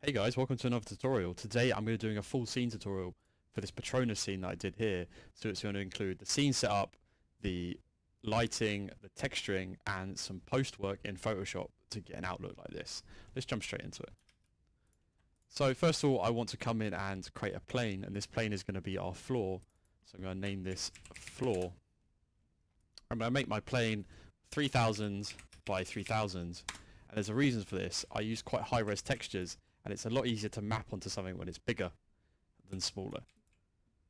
Hey guys, welcome to another tutorial. Today I'm going to be doing a full scene tutorial for this Patronus scene that I did here. So it's going to include the scene setup, the lighting, the texturing, and some post work in Photoshop to get an outlook like this. Let's jump straight into it. So first of all, I want to come in and create a plane, and this plane is going to be our floor. So I'm going to name this floor. I'm going to make my plane 3000 by 3000, and there's a reason for this. I use quite high res textures, and it's a lot easier to map onto something when it's bigger than smaller.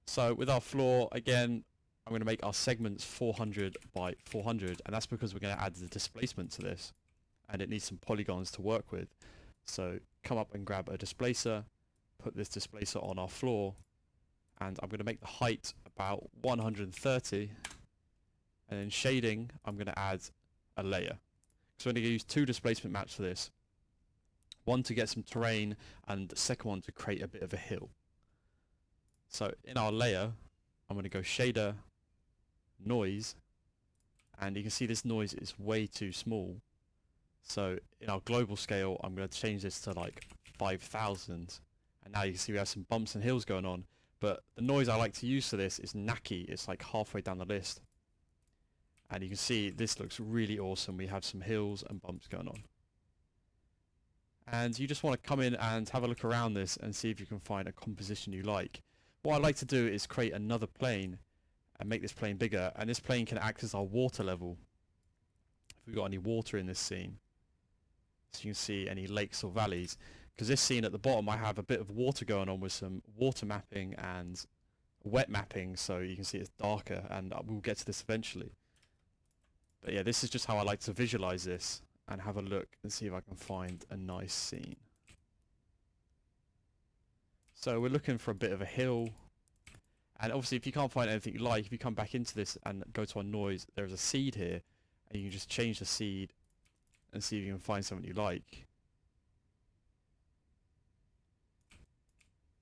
So with our floor, again, I'm going to make our segments 400 by 400, and that's because we're going to add the displacement to this, and it needs some polygons to work with. So come up and grab a displacer, put this displacer on our floor, and I'm going to make the height about 130, and in shading I'm going to add a layer. So I'm going to use two displacement maps for this. One to get some terrain, and the second one to create a bit of a hill. So in our layer, I'm going to go shader, noise, and you can see this noise is way too small. So in our global scale, I'm going to change this to like 5000, and now you can see we have some bumps and hills going on, but the noise I like to use for this is knacky. It's like halfway down the list, and you can see this looks really awesome. We have some hills and bumps going on. And you just want to come in and have a look around this and see if you can find a composition you like. What I like to do is create another plane and make this plane bigger, and this plane can act as our water level if we've got any water in this scene. So you can see any lakes or valleys, because this scene at the bottom I have a bit of water going on with some water mapping and wet mapping, so you can see it's darker, and we'll get to this eventually. But yeah, this is just how I like to visualize this and have a look and see if I can find a nice scene. So we're looking for a bit of a hill, and obviously if you can't find anything you like, if you come back into this and go to our noise, there's a seed here, and you can just change the seed and see if you can find something you like.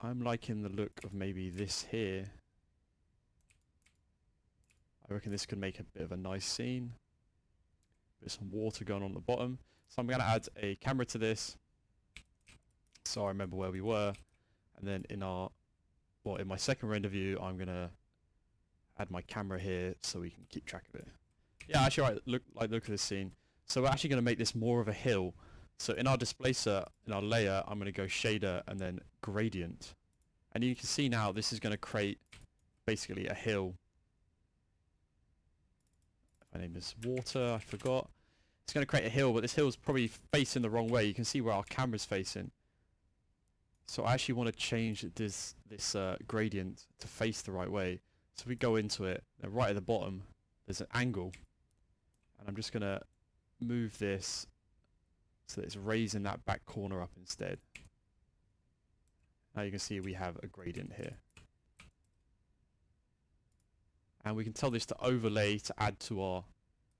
I'm liking the look of maybe this here. I reckon this could make a bit of a nice scene. There's some water going on at the bottom. So I'm going to add a camera to this, so I remember where we were. And then in my second render view, I'm going to add my camera here so we can keep track of it. Yeah, actually, right, look at this scene. So we're actually going to make this more of a hill. So in our displacer, in our layer, I'm going to go shader and then gradient. And you can see now this is going to create basically a hill. My name is water, I forgot. It's going to create a hill, but this hill is probably facing the wrong way. You can see where our camera's facing. So I actually want to change this gradient to face the right way. So if we go into it, right at the bottom, there's an angle. And I'm just going to move this so that it's raising that back corner up instead. Now you can see we have a gradient here. And we can tell this to overlay to add to our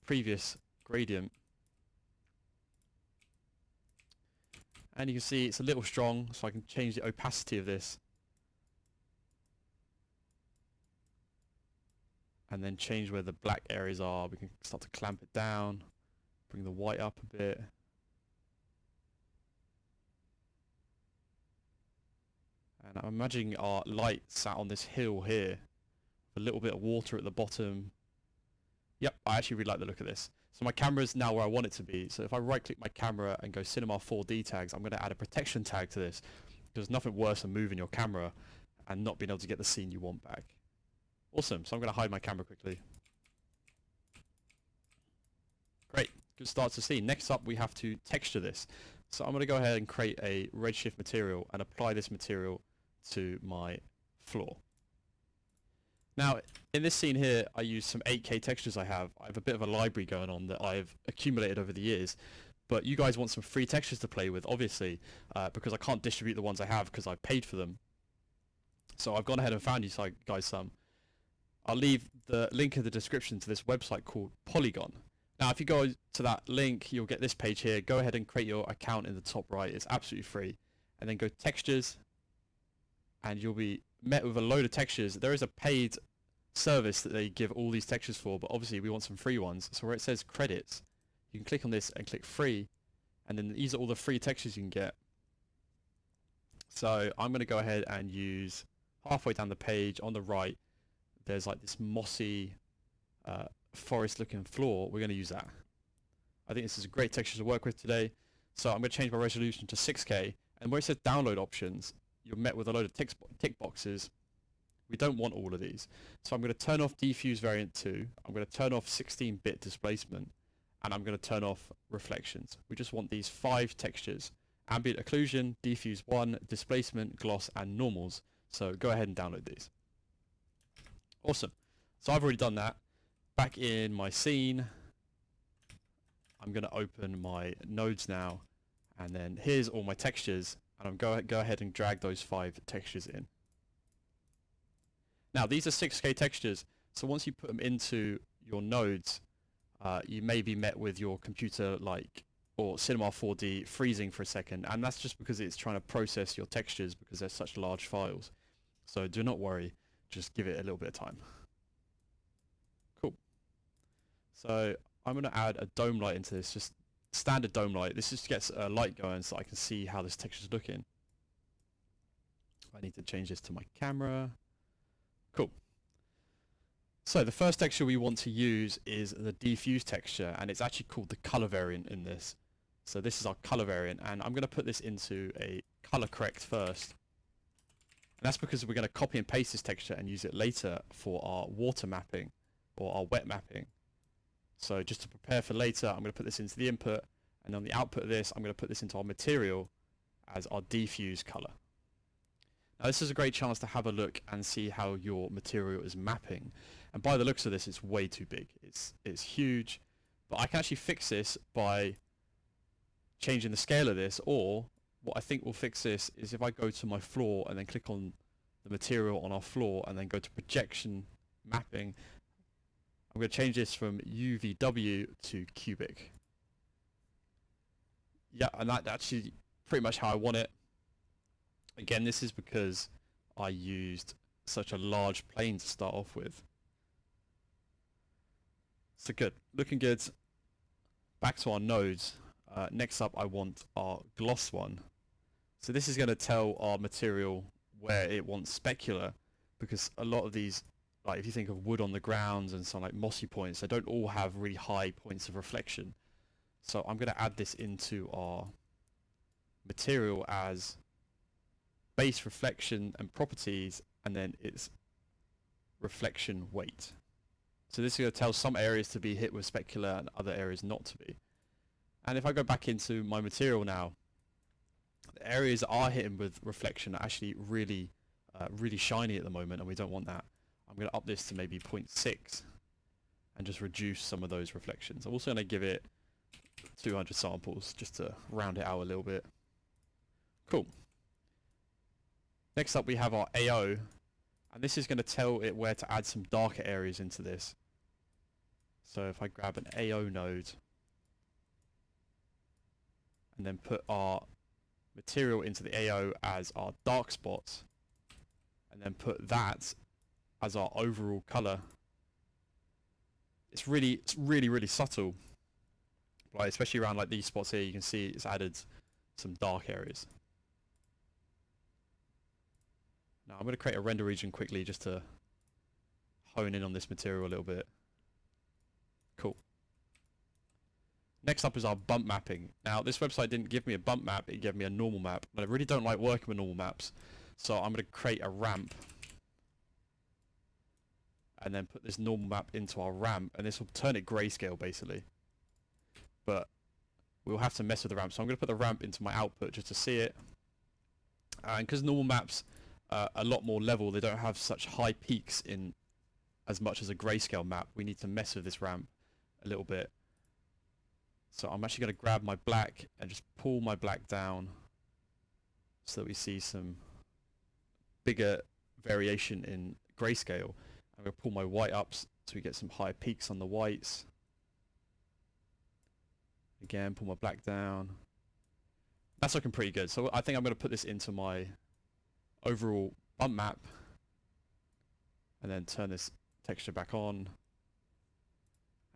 previous gradient. And you can see it's a little strong, so I can change the opacity of this. And then change where the black areas are. We can start to clamp it down, bring the white up a bit. And I'm imagining our light sat on this hill here. A little bit of water at the bottom. Yep, I actually really like the look of this. So my camera's now where I want it to be. So if I right click my camera and go Cinema 4D tags, I'm going to add a protection tag to this. There's nothing worse than moving your camera and not being able to get the scene you want back. Awesome, so I'm going to hide my camera quickly. Great, good start to scene. Next up we have to texture this. So I'm going to go ahead and create a Redshift material and apply this material to my floor. Now, in this scene here, I use some 8K textures I have a bit of a library going on that I've accumulated over the years. But you guys want some free textures to play with, obviously, because I can't distribute the ones I have because I paid for them. So I've gone ahead and found you guys some. I'll leave the link in the description to this website called Polygon. Now, if you go to that link, you'll get this page here. Go ahead and create your account in the top right. It's absolutely free. And then go textures, and you'll be met with a load of textures. There is a paid service that they give all these textures for, but obviously we want some free ones. So where it says credits, you can click on this and click free, and then these are all the free textures you can get. So I'm going to go ahead and use halfway down the page on the right, there's like this mossy forest looking floor. We're going to use that. I think this is a great texture to work with today. So I'm going to change my resolution to 6K, and where it says download options, you're met with a load of tick boxes. We don't want all of these. So I'm going to turn off Diffuse Variant 2, I'm going to turn off 16-bit displacement, and I'm going to turn off reflections. We just want these 5 textures: ambient occlusion, diffuse 1, displacement, gloss, and normals. So go ahead and download these. Awesome. So I've already done that. Back in my scene, I'm going to open my nodes now, and then here's all my textures, and I'm go ahead and drag those 5 textures in. Now these are 6K textures, so once you put them into your nodes, you may be met with your computer or Cinema 4D freezing for a second, and that's just because it's trying to process your textures because they're such large files. So do not worry, just give it a little bit of time. Cool. So I'm going to add a dome light into this, just standard dome light. This just gets a light going so I can see how this texture is looking. I need to change this to my camera. Cool. So the first texture we want to use is the diffuse texture, and it's actually called the color variant in this. So this is our color variant, and I'm going to put this into a color correct first. And that's because we're going to copy and paste this texture and use it later for our water mapping or our wet mapping. So just to prepare for later, I'm going to put this into the input, and on the output of this, I'm going to put this into our material as our diffuse color. Now this is a great chance to have a look and see how your material is mapping. And by the looks of this, it's way too big. It's huge, but I can actually fix this by changing the scale of this, or what I think will fix this is if I go to my floor and then click on the material on our floor and then go to projection mapping, I'm going to change this from UVW to cubic. Yeah, and that's actually pretty much how I want it. Again, this is because I used such a large plane to start off with. So good, looking good. Back to our nodes. Next up, I want our gloss one. So this is going to tell our material where it wants specular, because a lot of these, like if you think of wood on the ground and some like mossy points, they don't all have really high points of reflection. So I'm going to add this into our material as base reflection and properties, and then its reflection weight. So this is going to tell some areas to be hit with specular and other areas not to be. And if I go back into my material now, the areas that are hitting with reflection are actually really shiny at the moment, and we don't want that. I'm going to up this to maybe 0.6 and just reduce some of those reflections. I'm also going to give it 200 samples just to round it out a little bit. Cool. Next up we have our AO, and this is going to tell it where to add some darker areas into this. So if I grab an AO node and then put our material into the AO as our dark spots, and then put that as our overall color, it's really subtle, like especially around like these spots here. You can see it's added some dark areas. Now I'm going to create a render region quickly just to hone in on this material a little bit. Cool. Next up is our bump mapping. Now this website didn't give me a bump map, it gave me a normal map, and I really don't like working with normal maps, so I'm going to create a ramp and then put this normal map into our ramp, and this will turn it grayscale basically, but we'll have to mess with the ramp. So I'm going to put the ramp into my output just to see it, and because normal maps are a lot more level, they don't have such high peaks in as much as a grayscale map, we need to mess with this ramp a little bit. So I'm actually going to grab my black and just pull my black down so that we see some bigger variation in grayscale. I'm going to pull my white up so we get some higher peaks on the whites. Again, pull my black down. That's looking pretty good. So I think I'm going to put this into my overall bump map and then turn this texture back on.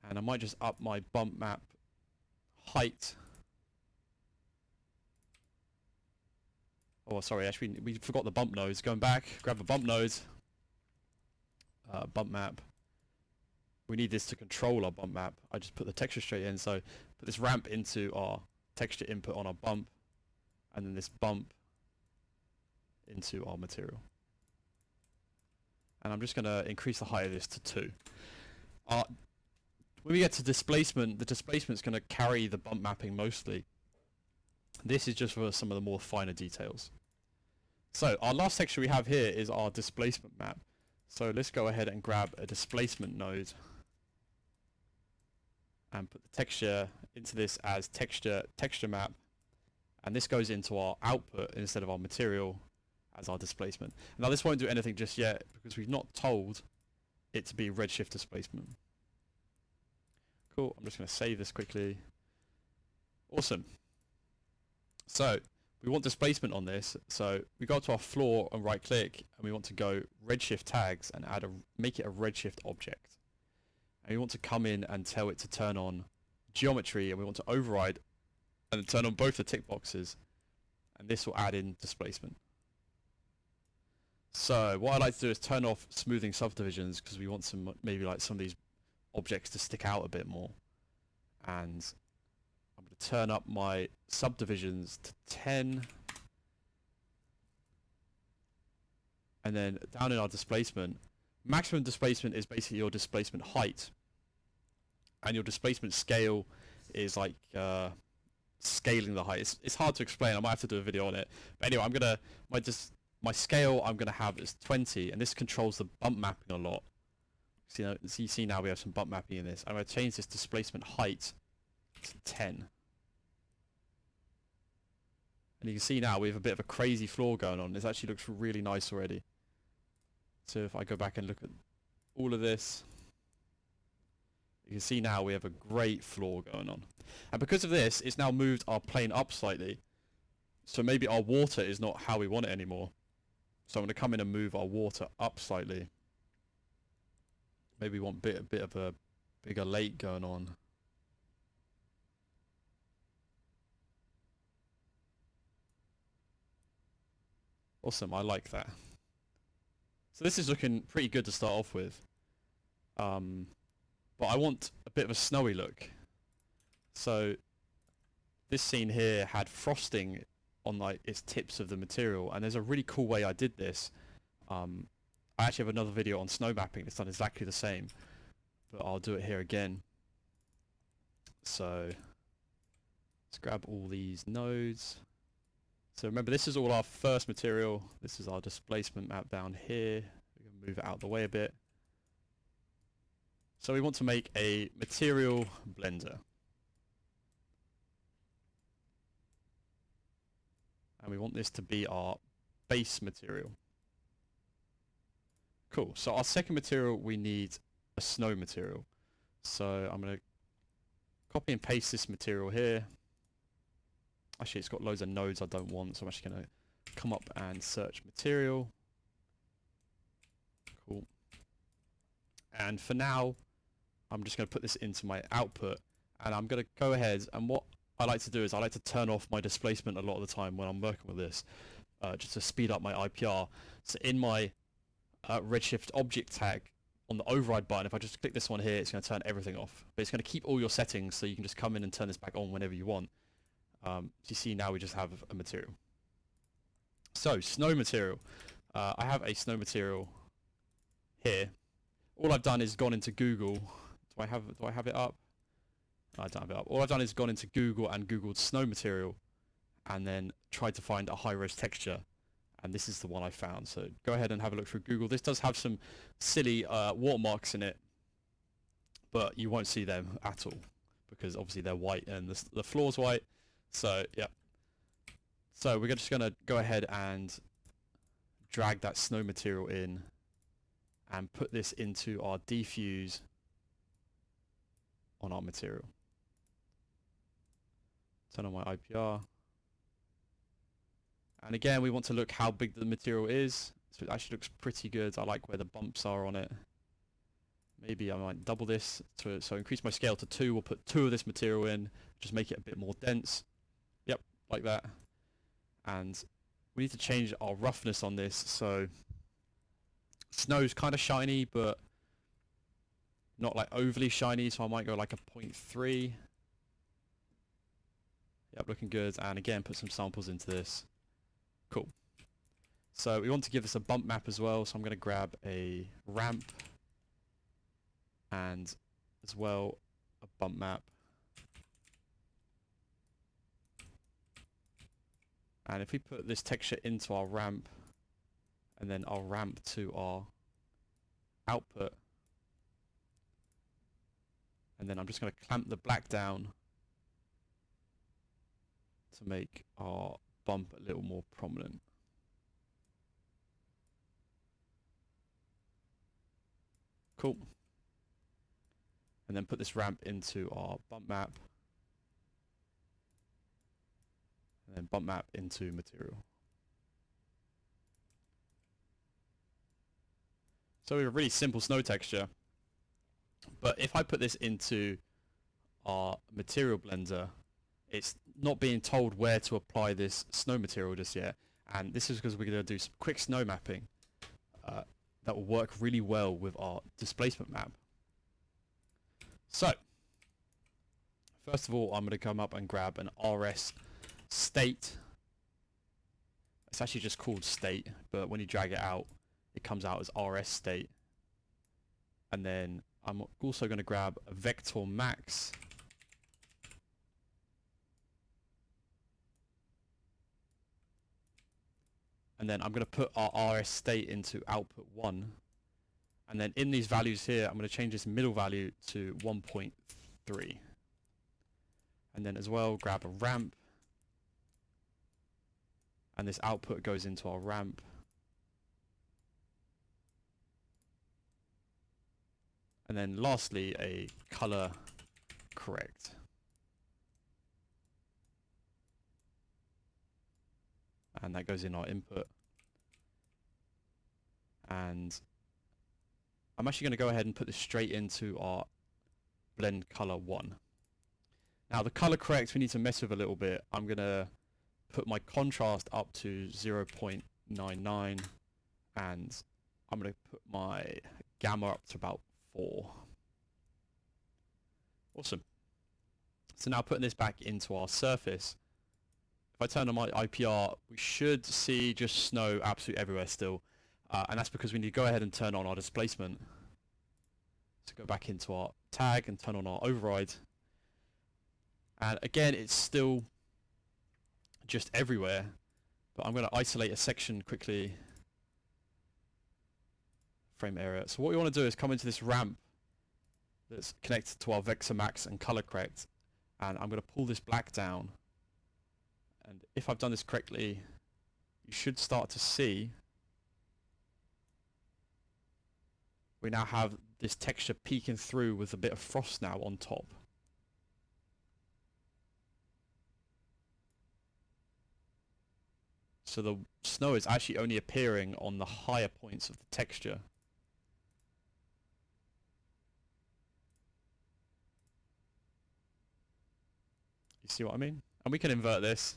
And I might just up my bump map height. Oh, sorry, actually we forgot the bump nodes. Going back, grab a bump node, bump map. We need this to control our bump map. I just put the texture straight in, so put this ramp into our texture input on our bump, and then this bump into our material. And I'm just going to increase the height of this to 2. When we get to displacement, the displacement's going to carry the bump mapping mostly. This is just for some of the more finer details. So our last texture we have here is our displacement map. So let's go ahead and grab a displacement node and put the texture into this as texture map, and this goes into our output instead of our material as our displacement. Now this won't do anything just yet because we've not told it to be redshift displacement. Cool, I'm just going to save this quickly. Awesome. So we want displacement on this, so we go to our floor and right click, and we want to go redshift tags and make it a redshift object. And we want to come in and tell it to turn on geometry, and we want to override and turn on both the tick boxes, and this will add in displacement. So what I like to do is turn off smoothing subdivisions because we want some, maybe like some of these objects to stick out a bit more. And I'm going to turn up my subdivisions to 10. And then down in our displacement, maximum displacement is basically your displacement height. And your displacement scale is like scaling the height. It's hard to explain. I might have to do a video on it. But anyway, I'm going to, my scale I'm going to have is 20, and this controls the bump mapping a lot. So you see now we have some bump mapping in this. I'm going to change this displacement height to 10. And you can see now we have a bit of a crazy floor going on. This actually looks really nice already. So if I go back and look at all of this, you can see now we have a great floor going on. And because of this, it's now moved our plane up slightly. So maybe our water is not how we want it anymore. So I'm going to come in and move our water up slightly. Maybe we want a bit of a bigger lake going on. Awesome, I like that. So this is looking pretty good to start off with. But I want a bit of a snowy look. So this scene here had frosting on like its tips of the material, and there's a really cool way I did this. I actually have another video on snow mapping that's done exactly the same, but I'll do it here again. So let's grab all these nodes. So remember, this is all our first material. This is our displacement map down here. We're going to move it out of the way a bit. So we want to make a material blender. And we want this to be our base material. Cool. So our second material, we need a snow material. So I'm going to copy and paste this material here. Actually, it's got loads of nodes I don't want, so I'm actually going to come up and search material. Cool. And for now, I'm just going to put this into my output, and I'm going to go ahead, and what I like to do is I like to turn off my displacement a lot of the time when I'm working with this, just to speed up my IPR. So in my Redshift object tag on the override button, if I just click this one here, it's going to turn everything off. But it's going to keep all your settings, so you can just come in and turn this back on whenever you want. So you see now we just have a material. So snow material. I have a snow material here. All I've done is gone into Google. Do I have it up? No, I don't have it up. All I've done is gone into Google and Googled snow material, and then tried to find a high-res texture, and this is the one I found. So go ahead and have a look through Google. This does have some silly watermarks in it, but you won't see them at all because obviously they're white and the floor's white. So yeah. So we're just going to go ahead and drag that snow material in and put this into our diffuse on our material. Turn on my IPR. And again, we want to look how big the material is. So it actually looks pretty good. I like where the bumps are on it. Maybe I might double this. So increase my scale to 2. We'll put 2 of this material in. Just make it a bit more dense. Yep, like that. And we need to change our roughness on this. So snow's kind of shiny, but not like overly shiny, so I might go like a 0.3. Yep, looking good. And again, put some samples into this. Cool. So we want to give this a bump map as well, so I'm going to grab a ramp and as well a bump map. And if we put this texture into our ramp and then our ramp to our output, and then I'm just going to clamp the black down to make our bump a little more prominent. Cool. And then put this ramp into our bump map. And then bump map into material. So we have a really simple snow texture. But if I put this into our material blender, it's not being told where to apply this snow material just yet. And this is because we're going to do some quick snow mapping that will work really well with our displacement map. So, first of all, I'm going to come up and grab an RS state. It's actually just called state, but when you drag it out, it comes out as RS state. And then I'm also going to grab a vector max. And then I'm going to put our RS state into output 1. And then in these values here, I'm going to change this middle value to 1.3. And then as well, grab a ramp. And this output goes into our ramp. And then lastly, a color correct. And that goes in our input. And I'm actually going to go ahead and put this straight into our blend color 1. Now the color correct we need to mess with a little bit. I'm going to put my contrast up to 0.99 and I'm going to put my gamma up to about 4. Awesome. So now putting this back into our surface, if I turn on my IPR, we should see just snow absolutely everywhere still. And that's because we need to go ahead and turn on our displacement. So go back into our tag and turn on our override. And again, it's still just everywhere. But I'm going to isolate a section quickly. Frame area. So what we want to do is come into this ramp that's connected to our vector max and color correct. And I'm going to pull this black down. And if I've done this correctly, you should start to see we now have this texture peeking through with a bit of frost now on top. So the snow is actually only appearing on the higher points of the texture. You see what I mean? And we can invert this.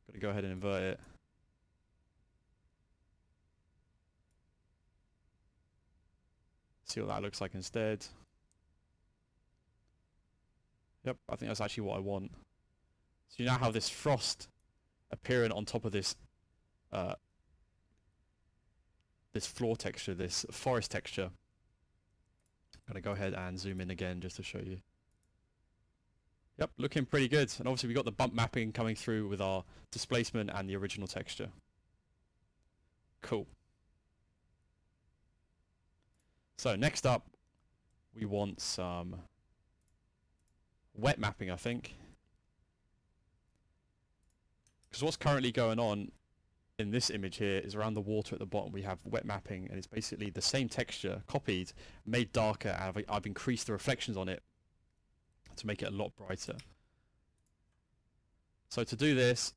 I'm going to go ahead and invert it. See what that looks like instead. Yep, I think that's actually what I want. So you now have this frost appearing on top of this this floor texture, this forest texture. I'm going to go ahead and zoom in again just to show you. Yep, looking pretty good. And obviously we've got the bump mapping coming through with our displacement and the original texture. Cool. So next up, we want some wet mapping, I think. Because what's currently going on in this image here is around the water at the bottom we have wet mapping, and it's basically the same texture copied, made darker, and I've increased the reflections on it to make it a lot brighter. So to do this,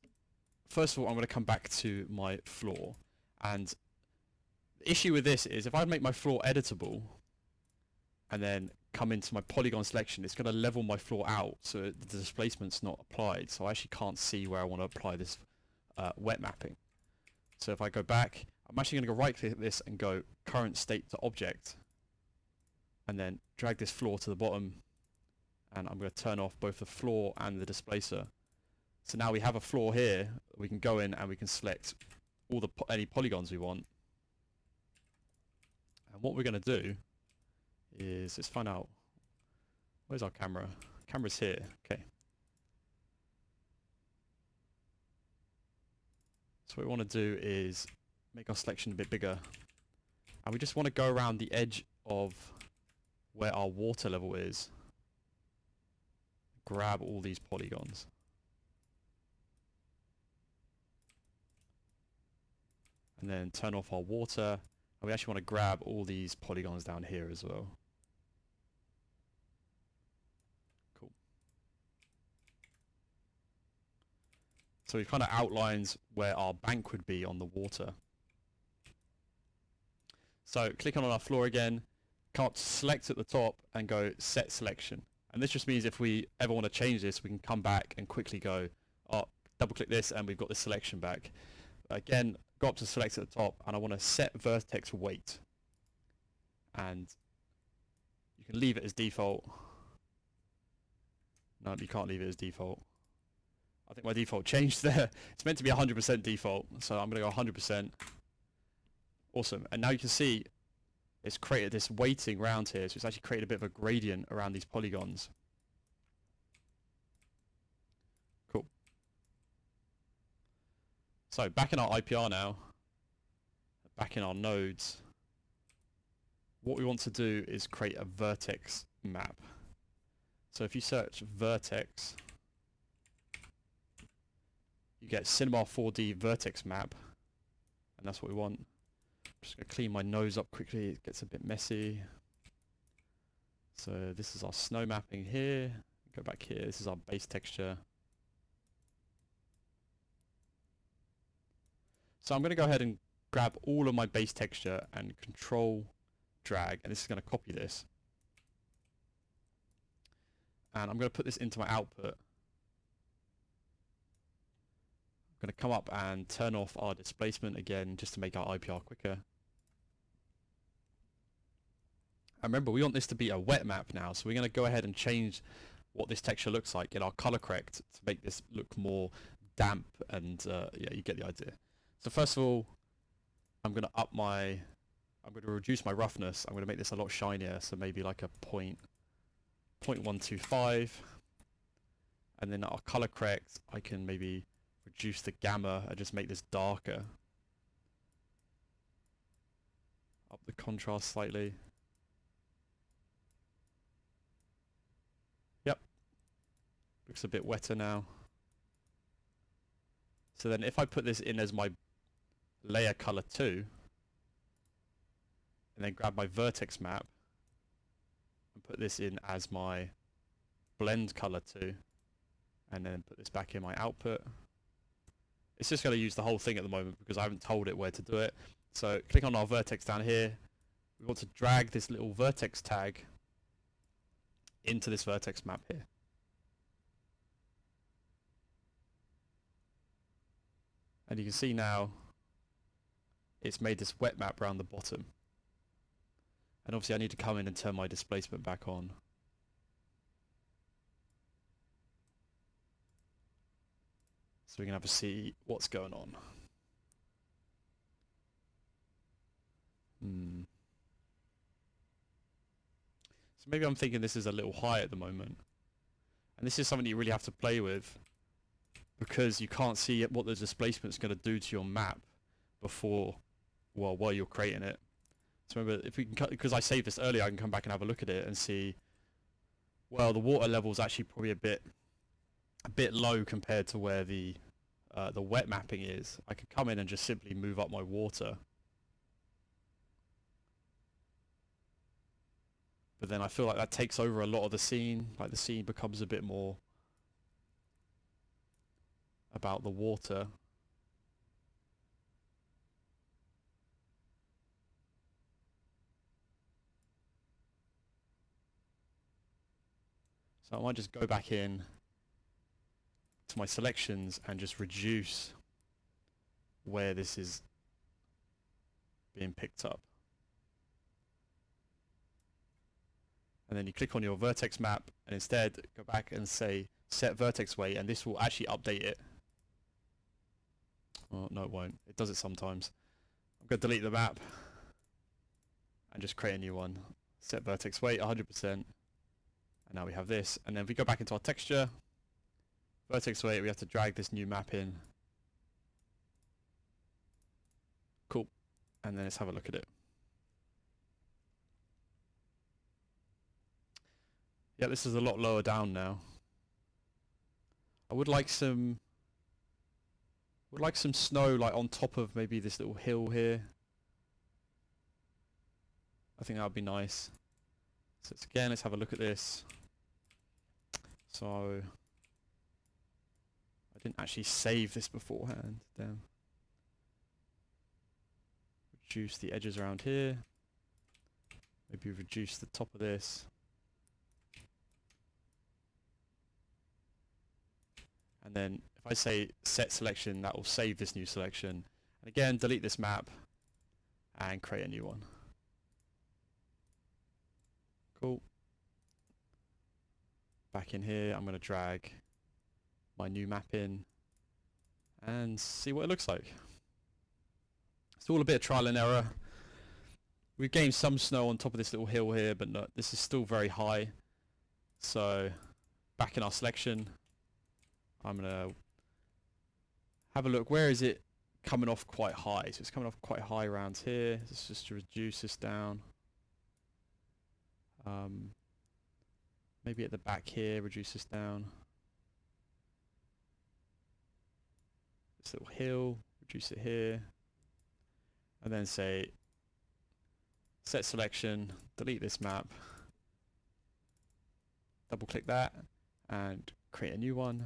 first of all I'm going to come back to my floor, and the issue with this is if I make my floor editable and then come into my polygon selection, it's going to level my floor out so the displacement's not applied, so I actually can't see where I want to apply this wet mapping. So if I go back, I'm actually going to go right click this and go current state to object, and then drag this floor to the bottom, and I'm going to turn off both the floor and the displacer. So now we have a floor here. We can go in and we can select all the any polygons we want. And what we're going to do is, let's find out, where's our camera? Camera's here. Okay. So what we want to do is make our selection a bit bigger, and we just want to go around the edge of where our water level is. Grab all these polygons. And then turn off our water, and we actually want to grab all these polygons down here as well. Cool. So it kind of outlines where our bank would be on the water. So click on our floor again, come up to select at the top and go set selection. And this just means if we ever want to change this, we can come back and quickly go, oh, double click this and we've got this selection back. Again, go up to select at the top and I want to set vertex weight. And you can leave it as default. No, you can't leave it as default. I think my default changed there. It's meant to be 100% default, so I'm going to go 100%. Awesome. And now you can see it's created this weighting around here, so it's actually created a bit of a gradient around these polygons. Cool. So back in our IPR now, back in our nodes, what we want to do is create a vertex map. So if you search vertex, you get Cinema 4D Vertex Map, and that's what we want. I'm just going to clean my nose up quickly, it gets a bit messy. So this is our snow mapping here, go back here, this is our base texture. So I'm going to go ahead and grab all of my base texture and control drag, and this is going to copy this. And I'm going to put this into my output. I'm going to come up and turn off our displacement again just to make our IPR quicker. And remember, we want this to be a wet map now, so we're going to go ahead and change what this texture looks like, get our color correct to make this look more damp, and yeah, you get the idea. So first of all, I'm going to reduce my roughness. I'm going to make this a lot shinier, so maybe like a 0.125, and then our color correct, I can maybe reduce the gamma and just make this darker. Up the contrast slightly. Yep, looks a bit wetter now. So then if I put this in as my layer color 2, and then grab my vertex map and put this in as my blend color 2, and then put this back in my output. It's just going to use the whole thing at the moment because I haven't told it where to do it. So click on our vertex down here. We want to drag this little vertex tag into this vertex map here. And you can see now it's made this wet map around the bottom. And obviously I need to come in and turn my displacement back on. So we can have a see what's going on. So maybe I'm thinking this is a little high at the moment. And this is something you really have to play with, because you can't see what the displacement's going to do to your map before, well, while you're creating it. So remember, if we can, because I saved this earlier, I can come back and have a look at it and see, well, the water level is actually probably a bit low compared to where the wet mapping is. I could come in and just simply move up my water. But then I feel like that takes over a lot of the scene, like the scene becomes a bit more about the water. So I might just go back in to my selections and just reduce where this is being picked up. And then you click on your vertex map and instead go back and say set vertex weight, and this will actually update it. Oh, no, it won't. It does it sometimes. I'm going to delete the map and just create a new one. Set vertex weight 100%. And now we have this. And then if we go back into our texture, vertex weight, we have to drag this new map in. Cool. And then let's have a look at it. Yeah, this is a lot lower down now. I would like some snow like on top of maybe this little hill here. I think that would be nice. So again, let's have a look at this. So I didn't actually save this beforehand. Damn. Reduce the edges around here. Maybe reduce the top of this. And then if I say set selection, that will save this new selection. And again, delete this map and create a new one. Cool. Back in here, I'm going to drag my new map in and see what it looks like. It's all a bit of trial and error. We've gained some snow on top of this little hill here, but no, this is still very high. So back in our selection, I'm going to have a look. Where is it coming off quite high? So it's coming off quite high around here. Let's just reduce this down. Maybe at the back here, reduce this down. This little hill, reduce it here. And then say set selection, delete this map. Double click that and create a new one.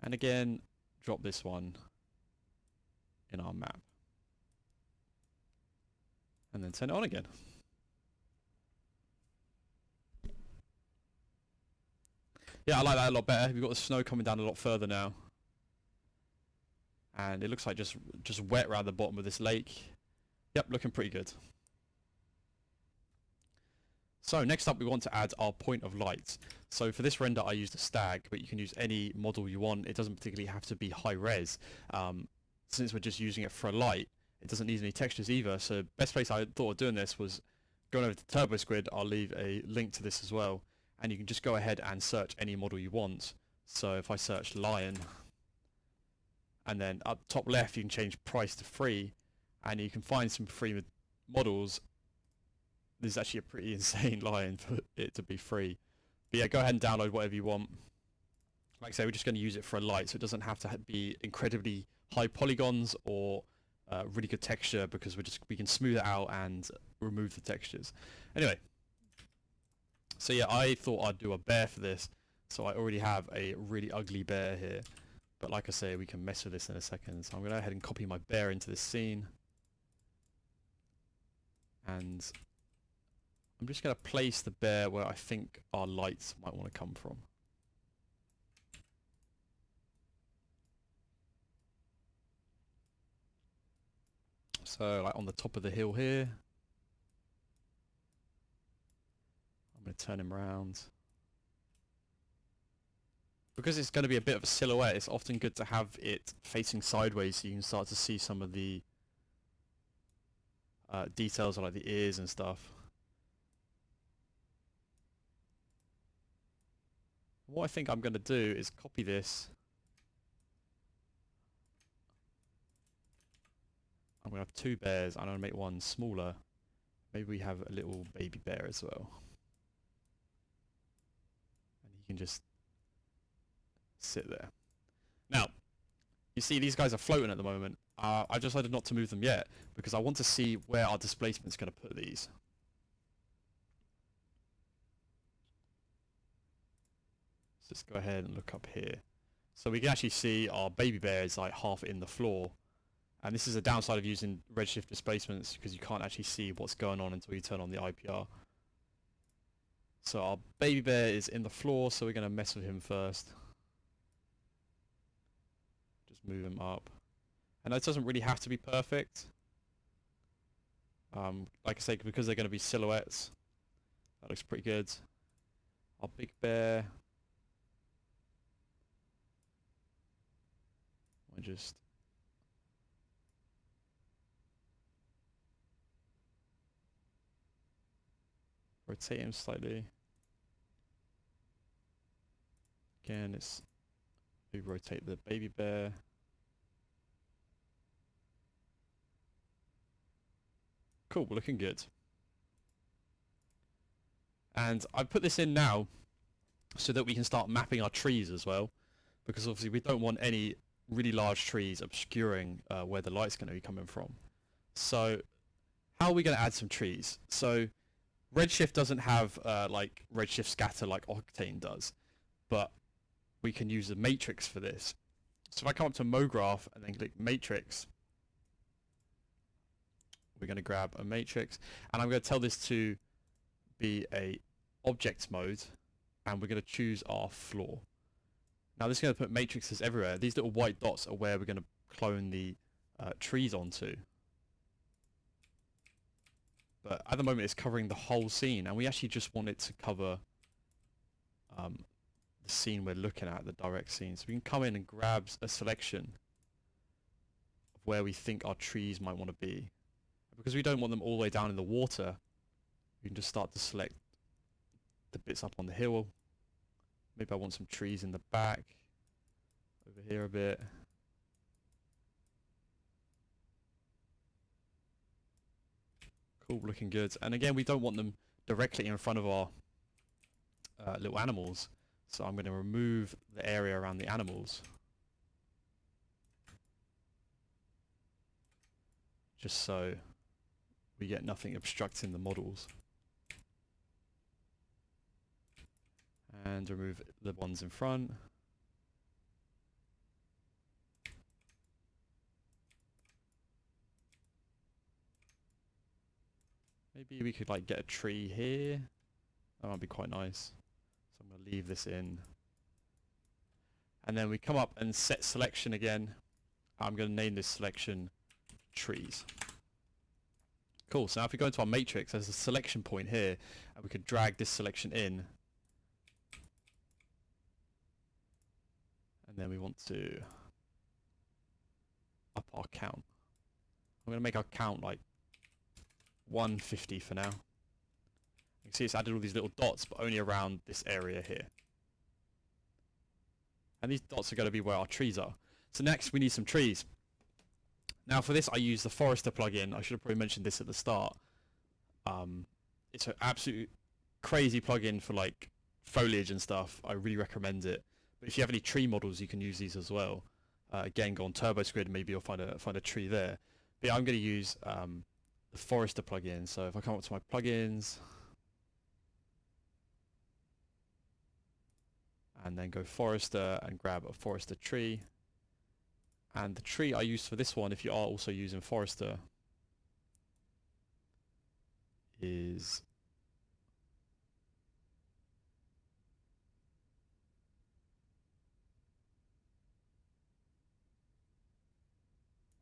And again, drop this one in our map. And then turn it on again. Yeah, I like that a lot better. We've got the snow coming down a lot further now. And it looks like just wet around the bottom of this lake. Yep, looking pretty good. So next up we want to add our point of light. So for this render I used a stag, but you can use any model you want. It doesn't particularly have to be high res. Since we're just using it for a light, it doesn't need any textures either. So best place I thought of doing this was going over to TurboSquid. I'll leave a link to this as well. And you can just go ahead and search any model you want. So if I search lion, and then up top left you can change price to free, and you can find some free models. This is actually a pretty insane lion for it to be free. But yeah, go ahead and download whatever you want. Like I say, we're just going to use it for a light, so it doesn't have to be incredibly high polygons or really good texture, because we can smooth it out and remove the textures. Anyway, so yeah, I thought I'd do a bear for this. So I already have a really ugly bear here. But like I say, we can mess with this in a second. So I'm going to go ahead and copy my bear into this scene. And I'm just going to place the bear where I think our lights might want to come from. So like on the top of the hill here. I'm going to turn him around. Because it's going to be a bit of a silhouette, it's often good to have it facing sideways so you can start to see some of the details like the ears and stuff. What I think I'm going to do is copy this. I'm going to have two bears and I'm going to make one smaller. Maybe we have a little baby bear as well. And he can just sit there. Now, you see these guys are floating at the moment. I decided not to move them yet because I want to see where our displacement's going to put these. Let's go ahead and look up here. So we can actually see our baby bear is like half in the floor. And this is a downside of using Redshift displacements, because you can't actually see what's going on until you turn on the IPR. So our baby bear is in the floor, so we're going to mess with him first. Just move him up. And that doesn't really have to be perfect. Like I say, because they're going to be silhouettes, that looks pretty good. Our big bear. I just rotate him slightly. Again, we rotate the baby bear. Cool, we're looking good. And I put this in now so that we can start mapping our trees as well, because obviously we don't want any really large trees obscuring where the light's going to be coming from. So how are we going to add some trees? So Redshift doesn't have like Redshift scatter like Octane does, but we can use a matrix for this. So if I come up to MoGraph and then click matrix, we're going to grab a matrix, and I'm going to tell this to be a object mode, and we're going to choose our floor. Now this is going to put matrices everywhere. These little white dots are where we're going to clone the trees onto. But at the moment it's covering the whole scene, and we actually just want it to cover the scene we're looking at, the direct scene. So we can come in and grab a selection of where we think our trees might want to be. Because we don't want them all the way down in the water, we can just start to select the bits up on the hill. Maybe I want some trees in the back, over here a bit. Cool, looking good. And again, we don't want them directly in front of our little animals. So I'm going to remove the area around the animals. Just so we get nothing obstructing the models. And remove the ones in front. Maybe we could like get a tree here. That might be quite nice. So I'm going to leave this in. And then we come up and set selection again. I'm going to name this selection trees. Cool, so now if we go into our matrix, there's a selection point here, and we could drag this selection in. And then we want to up our count. I'm going to make our count like 150 for now. You can see it's added all these little dots, but only around this area here. And these dots are going to be where our trees are. So next we need some trees. Now for this I use the Forester plugin. I should have probably mentioned this at the start. It's an absolute crazy plugin for like foliage and stuff. I really recommend it. But if you have any tree models, you can use these as well. Again, go on TurboSquid, maybe you'll find a tree there. But yeah, I'm going to use the Forester plugin. So if I come up to my plugins, and then go Forester and grab a Forester tree. And the tree I use for this one, if you are also using Forester, is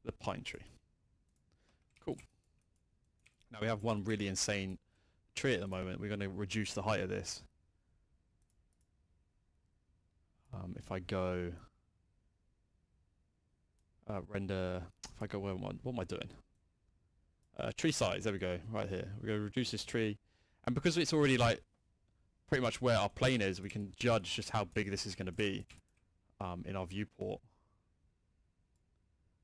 the pine tree. Cool. Now we have one really insane tree at the moment. We're going to reduce the height of this. If I go render, if I go, what am I doing? Tree size, there we go, right here. We're going to reduce this tree. And because it's already like pretty much where our plane is, we can judge just how big this is going to be in our viewport.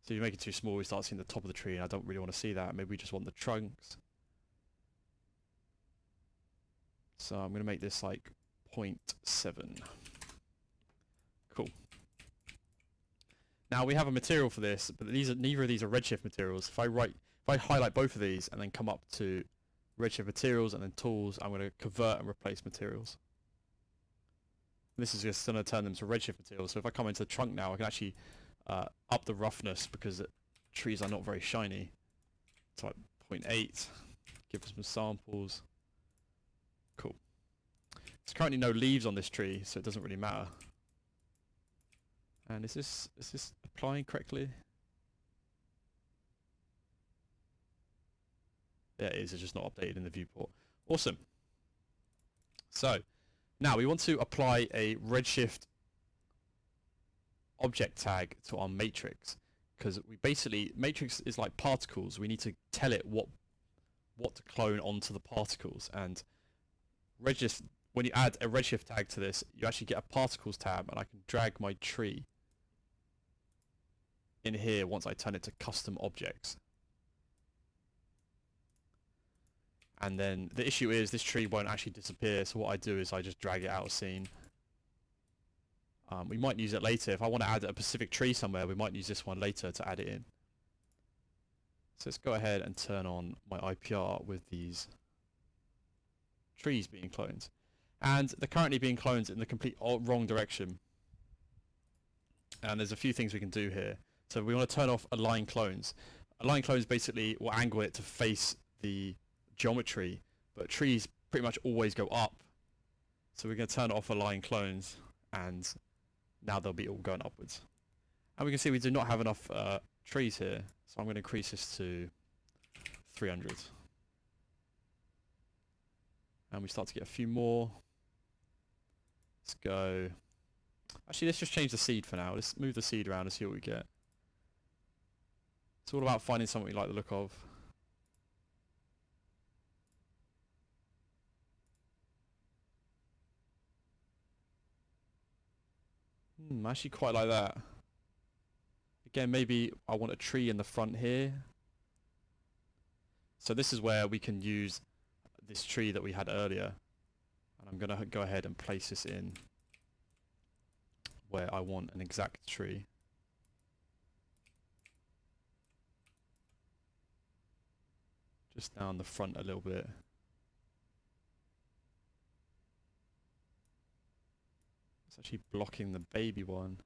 So if you make it too small, we start seeing the top of the tree, and I don't really want to see that. Maybe we just want the trunks. So I'm going to make this like 0.7. Cool. Now we have a material for this, but neither of these are Redshift materials. If I highlight both of these and then come up to Redshift materials and then tools, I'm going to convert and replace materials. This is just going to turn them to Redshift materials. So if I come into the trunk now, I can actually up the roughness because trees are not very shiny. So like 0.8, give us some samples. Cool. There's currently no leaves on this tree, so it doesn't really matter. And is this applying correctly? Yeah, it is. It's just not updated in the viewport. Awesome. So now we want to apply a Redshift object tag to our matrix, because we basically, matrix is like particles. We need to tell it what to clone onto the particles. And Redshift, when you add a Redshift tag to this, you actually get a particles tab, and I can drag my tree in here once I turn it to custom objects. And then the issue is this tree won't actually disappear, so what I do is I just drag it out of scene. We might use it later. If I want to add a specific tree somewhere, we might use this one later to add it in. So let's go ahead and turn on my IPR with these trees being cloned. And they're currently being cloned in the complete wrong direction. And there's a few things we can do here. So we want to turn off align clones. Align clones basically will angle it to face the geometry, but trees pretty much always go up. So we're going to turn off align clones, and now they'll be all going upwards. And we can see we do not have enough trees here, so I'm going to increase this to 300. And we start to get a few more. Let's go. Actually, let's just change the seed for now. Let's move the seed around and see what we get. It's all about finding something we like the look of. I actually quite like that. Again, maybe I want a tree in the front here. So this is where we can use this tree that we had earlier. And I'm going to go ahead and place this in where I want an exact tree. Just down the front a little bit. It's actually blocking the baby one.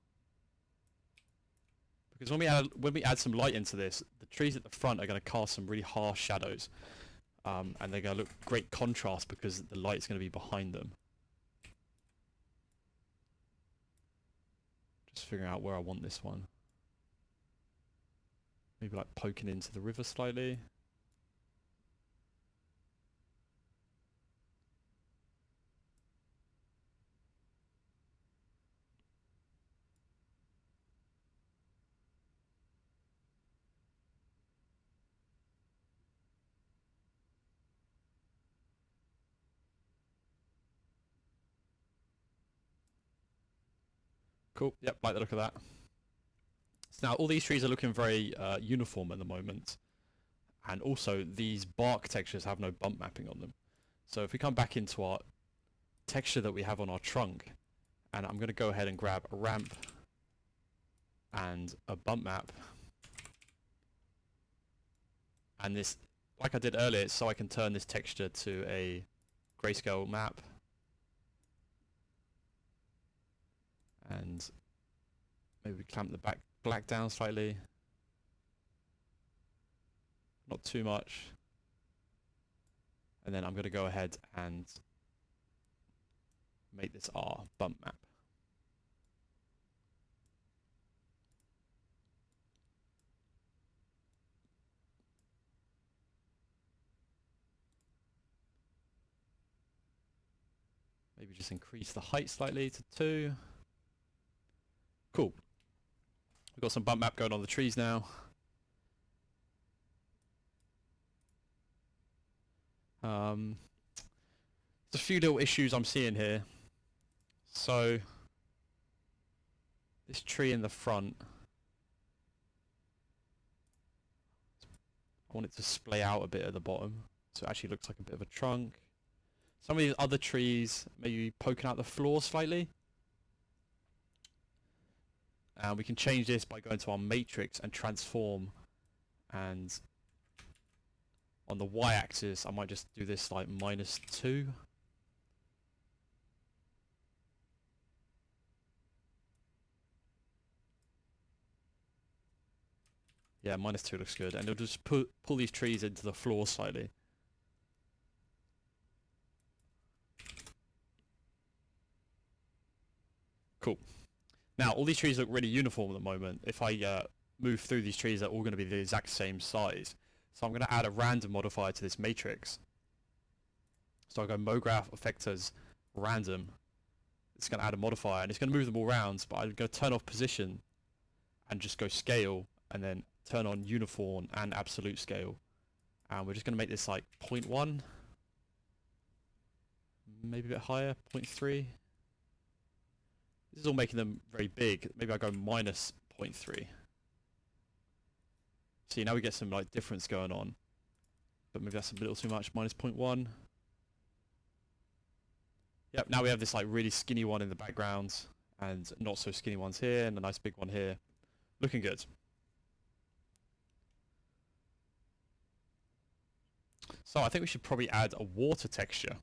Because when we add some light into this, the trees at the front are going to cast some really harsh shadows. And they're going to look great contrast because the light's going to be behind them. Just figuring out where I want this one. Maybe like poking into the river slightly. Cool, yep, like the look of that. So now all these trees are looking very uniform at the moment. And also these bark textures have no bump mapping on them. So if we come back into our texture that we have on our trunk, and I'm going to go ahead and grab a ramp and a bump map. And this, like I did earlier, so I can turn this texture to a grayscale map. And maybe we clamp the black down slightly. Not too much. And then I'm going to go ahead and make this our bump map. Maybe just increase the height slightly to 2. Cool. We've got some bump map going on the trees now. There's a few little issues I'm seeing here. So this tree in the front, I want it to splay out a bit at the bottom, so it actually looks like a bit of a trunk. Some of these other trees maybe poking out the floor slightly. And we can change this by going to our matrix and transform, and on the y-axis I might just do this like -2. Yeah, -2 looks good, and it'll just pull these trees into the floor slightly. Cool. Now, all these trees look really uniform at the moment. If I move through these trees, they're all going to be the exact same size. So I'm going to add a random modifier to this matrix. So I go MoGraph effectors random. It's going to add a modifier and it's going to move them all around, but I'm going to turn off position and just go scale and then turn on uniform and absolute scale. And we're just going to make this like 0.1, maybe a bit higher, 0.3. This is all making them very big. Maybe I go minus 0.3. See, now we get some like difference going on, but maybe that's a little too much, minus 0.1. Yep, now we have this like really skinny one in the background and not so skinny ones here and a nice big one here. Looking good. So I think we should probably add a water texture.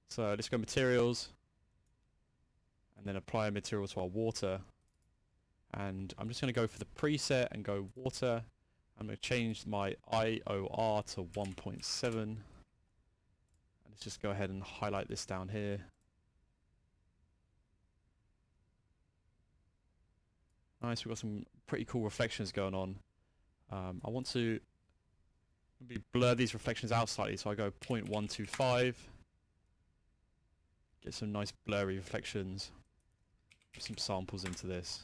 So let's go materials and then apply a material to our water. And I'm just going to go for the preset and go water. I'm going to change my IOR to 1.7. And let's just go ahead and highlight this down here. Nice, we've got some pretty cool reflections going on. I want to maybe blur these reflections out slightly, so I go 0.125. Get some nice blurry reflections. Put some samples into this.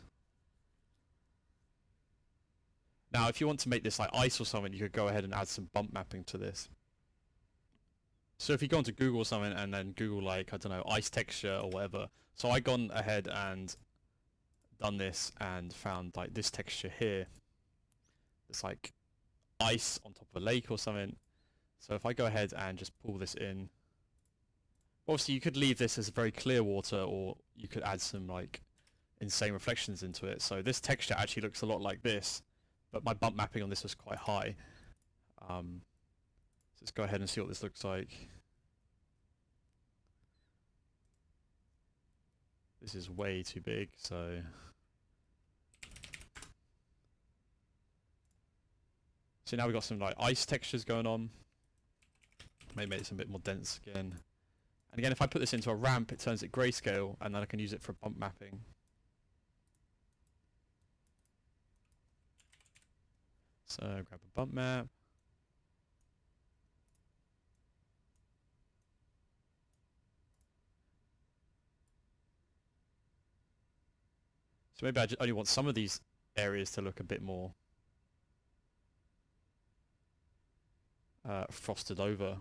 Now, if you want to make this like ice or something, you could go ahead and add some bump mapping to this. So if you go onto Google or something and then Google like, I don't know, ice texture or whatever. So I gone ahead and done this and found like this texture here. It's like ice on top of a lake or something. So if I go ahead and just pull this in, obviously you could leave this as very clear water, or you could add some like insane reflections into it. So this texture actually looks a lot like this, but my bump mapping on this was quite high. So let's go ahead and see what this looks like. This is way too big, so now we've got some like ice textures going on. Maybe make it a bit more dense again. And again, if I put this into a ramp, it turns it grayscale, and then I can use it for bump mapping. So grab a bump map. So maybe I just only want some of these areas to look a bit more frosted over.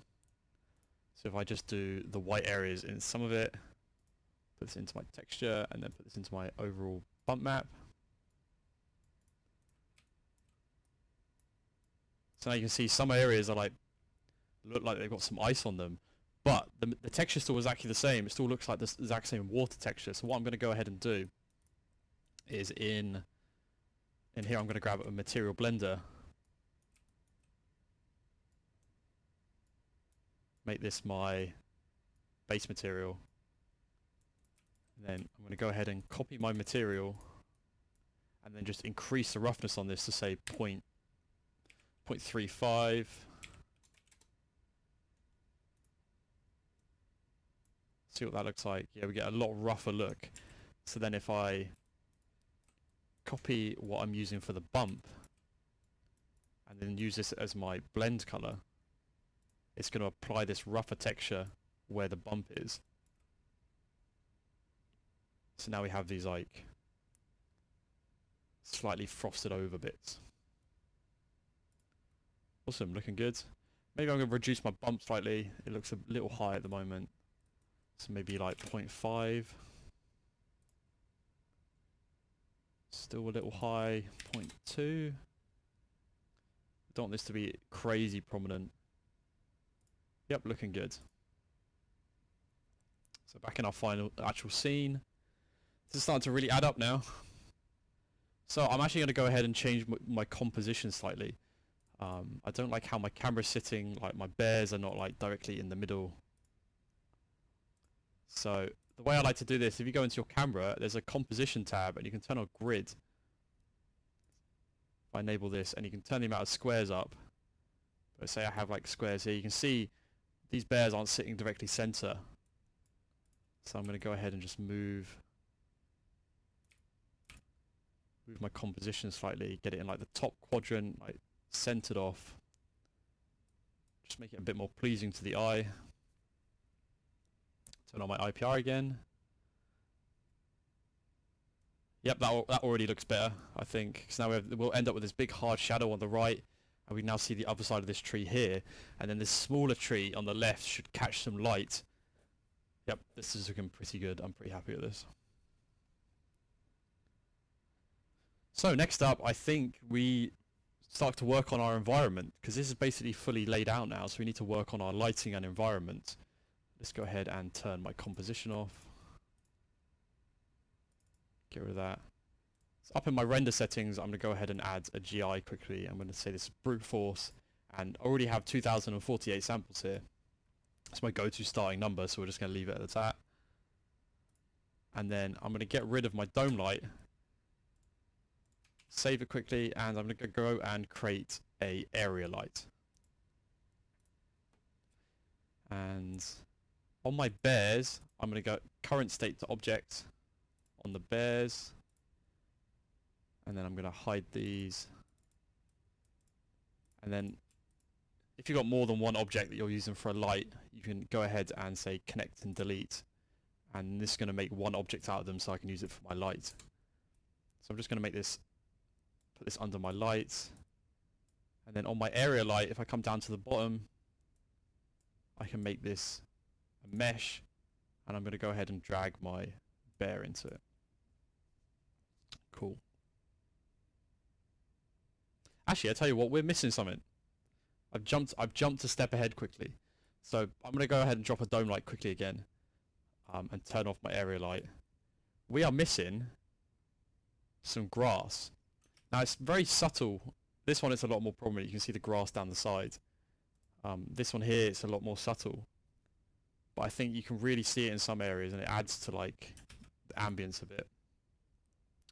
So if I just do the white areas in some of it, put this into my texture, and then put this into my overall bump map. So now you can see some areas are like, look like they've got some ice on them, but the texture still is exactly the same. It still looks like the exact same water texture. So what I'm going to go ahead and do is in here I'm going to grab a material blender, make this my base material, and then I'm going to go ahead and copy my material and then just increase the roughness on this to say 0.35. See what that looks like. Yeah, we get a lot rougher look. So then if I copy what I'm using for the bump and then use this as my blend color, it's going to apply this rougher texture where the bump is. So now we have these like slightly frosted over bits. Awesome, looking good. Maybe I'm going to reduce my bump slightly. It looks a little high at the moment. So maybe like 0.5. Still a little high, 0.2. Don't want this to be crazy prominent. Yep, looking good. So back in our final actual scene. This is starting to really add up now. So I'm actually going to go ahead and change my composition slightly. I don't like how my camera's sitting, like my bears are not like directly in the middle. So the way I like to do this, if you go into your camera, there's a composition tab and you can turn on grid. If I enable this, and you can turn the amount of squares up. But say I have like squares here, you can see these bears aren't sitting directly center. So I'm going to go ahead and just move my composition slightly, get it in like the top quadrant, like centered off. Just make it a bit more pleasing to the eye. Turn on my IPR again. Yep, that already looks better, I think. Because now we'll end up with this big hard shadow on the right, and we now see the other side of this tree here, and then this smaller tree on the left should catch some light. Yep, this is looking pretty good. I'm pretty happy with this. So next up, I think we start to work on our environment, because this is basically fully laid out now, so we need to work on our lighting and environment. Let's go ahead and turn my composition off. Get rid of that. So up in my render settings, I'm going to go ahead and add a GI quickly. I'm going to say this is brute force, and I already have 2048 samples here. That's my go-to starting number, so we're just going to leave it at that. And then I'm going to get rid of my dome light, save it quickly, and I'm going to go and create a area light. And on my bears, I'm going to go current state to object on the bears, and then I'm going to hide these. And then if you've got more than one object that you're using for a light, you can go ahead and say connect and delete, and this is going to make one object out of them so I can use it for my light. So I'm just going to make this, put this under my light, and then on my area light, if I come down to the bottom, I can make this a mesh, and I'm going to go ahead and drag my bear into it. Cool. Actually, I tell you what, we're missing something. I've jumped a step ahead quickly. So I'm going to go ahead and drop a dome light quickly again, and turn off my area light. We are missing some grass. Now it's very subtle. This one is a lot more prominent. You can see the grass down the side. This one here is a lot more subtle, but I think you can really see it in some areas, and it adds to like the ambience of it.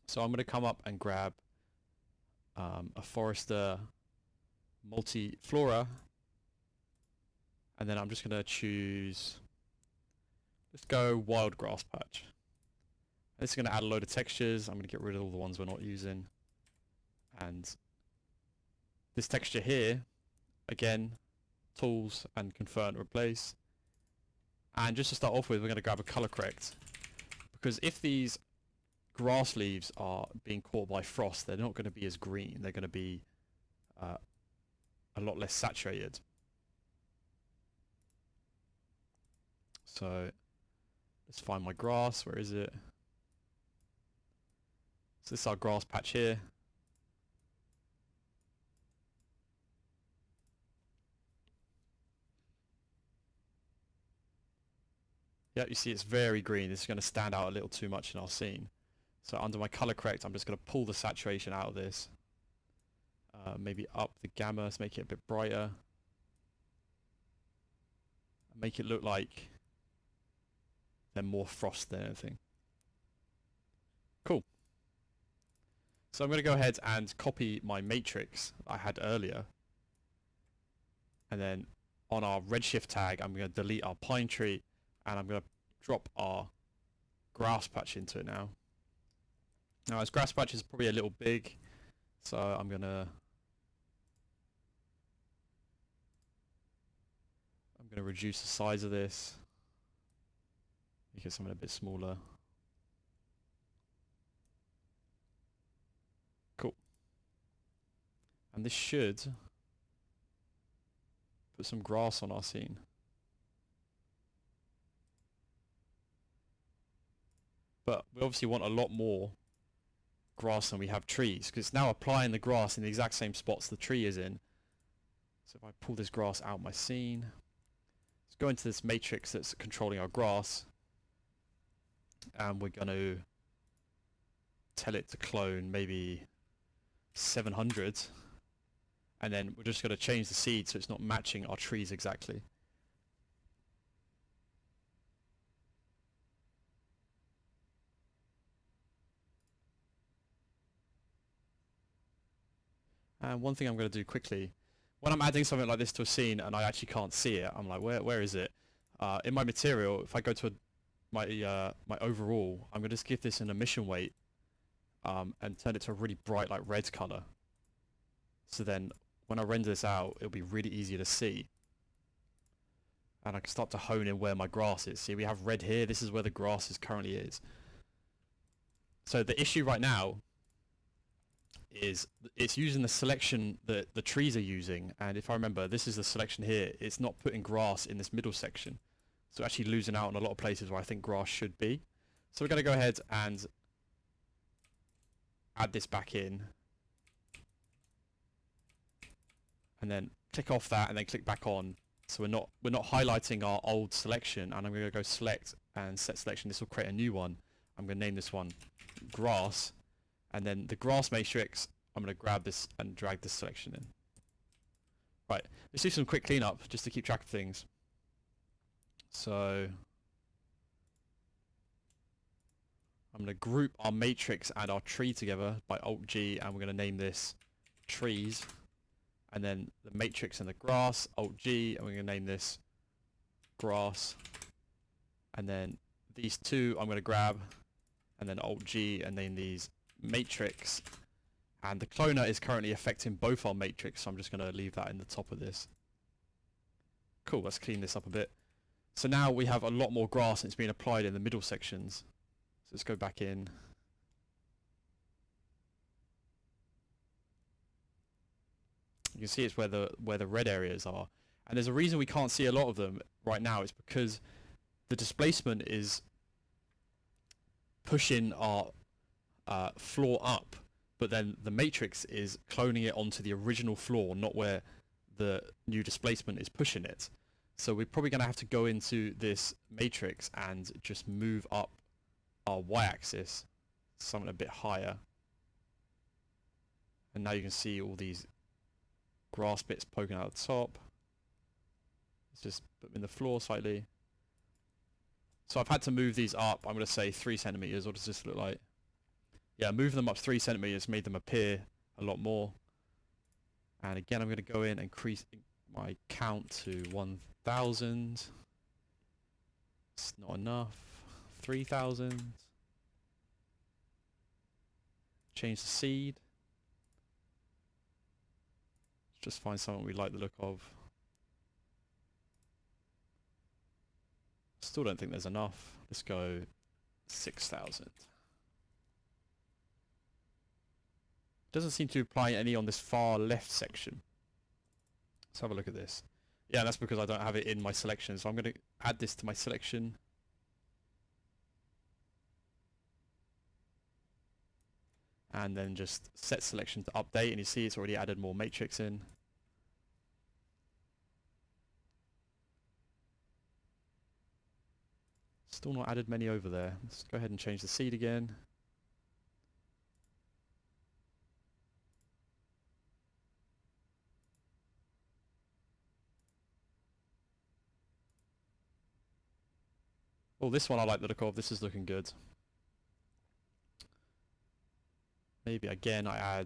So I'm going to come up and grab a Forester multi-flora, and then I'm just going to choose, let's go wild grass patch. This is going to add a load of textures. I'm going to get rid of all the ones we're not using, and this texture here, again, tools and convert and replace. And just to start off with, we're going to grab a color correct, because if these grass leaves are being caught by frost, they're not going to be as green. They're going to be a lot less saturated. So let's find my grass. Where is it? So this is our grass patch here. Yeah, you see it's very green. This is going to stand out a little too much in our scene. So under my color correct, I'm just going to pull the saturation out of this. Maybe up the gamma to make it a bit brighter. Make it look like they're more frost than anything. Cool. So I'm going to go ahead and copy my matrix I had earlier. And then on our Redshift tag, I'm going to delete our pine tree, and I'm going to drop our grass patch into it now. Now this grass patch is probably a little big, so I'm going to reduce the size of this, make it something a bit smaller. Cool. And this should put some grass on our scene. But we obviously want a lot more grass than we have trees, because it's now applying the grass in the exact same spots the tree is in. So if I pull this grass out my scene, let's go into this matrix that's controlling our grass, and we're going to tell it to clone maybe 700, and then we're just going to change the seed so it's not matching our trees exactly. And one thing I'm going to do quickly, when I'm adding something like this to a scene and I actually can't see it, I'm like, where is it? In my material, if I go to my overall, I'm going to just give this an emission weight, and turn it to a really bright like red color. So then when I render this out, it'll be really easy to see. And I can start to hone in where my grass is. See, we have red here. This is where the grass currently is. So the issue right now is it's using the selection that the trees are using. And if I remember, this is the selection here. It's not putting grass in this middle section. So actually losing out on a lot of places where I think grass should be. So we're going to go ahead and add this back in. And then click off that and then click back on. So we're not highlighting our old selection, and I'm going to go select and set selection. This will create a new one. I'm going to name this one grass, and then the grass matrix, I'm going to grab this and drag this selection in. Right, let's do some quick cleanup just to keep track of things. So I'm going to group our matrix and our tree together by Alt G, and we're going to name this trees. And then the matrix and the grass, Alt G, and we're going to name this grass. And then these two I'm going to grab, and then Alt G, and name these matrix. And the cloner is currently affecting both our matrix, so I'm just going to leave that in the top of this. Cool, let's clean this up a bit. So now we have a lot more grass, and it's being applied in the middle sections. So let's go back in. You can see it's where the red areas are, and there's a reason we can't see a lot of them right now. It's because the displacement is pushing our floor up, but then the matrix is cloning it onto the original floor, not where the new displacement is pushing it. So we're probably going to have to go into this matrix and just move up our y-axis something a bit higher. And now you can see all these grass bits poking out the top. Let's just put them in the floor slightly. So I've had to move these up, I'm going to say 3 centimeters. What does this look like? Yeah, moving them up 3 centimeters made them appear a lot more. And again, I'm going to go in and increase my count to 1000. It's not enough. 3000. Change the seed. Just find something we like the look of. Still don't think there's enough. Let's go 6000. Doesn't seem to apply any on this far left section. Let's have a look at this. Yeah, that's because I don't have it in my selection. So I'm going to add this to my selection. And then just set selection to update, and you see it's already added more matrix in. Still not added many over there. Let's go ahead and change the seed again. Oh, this one I like the look of. This is looking good. Maybe again I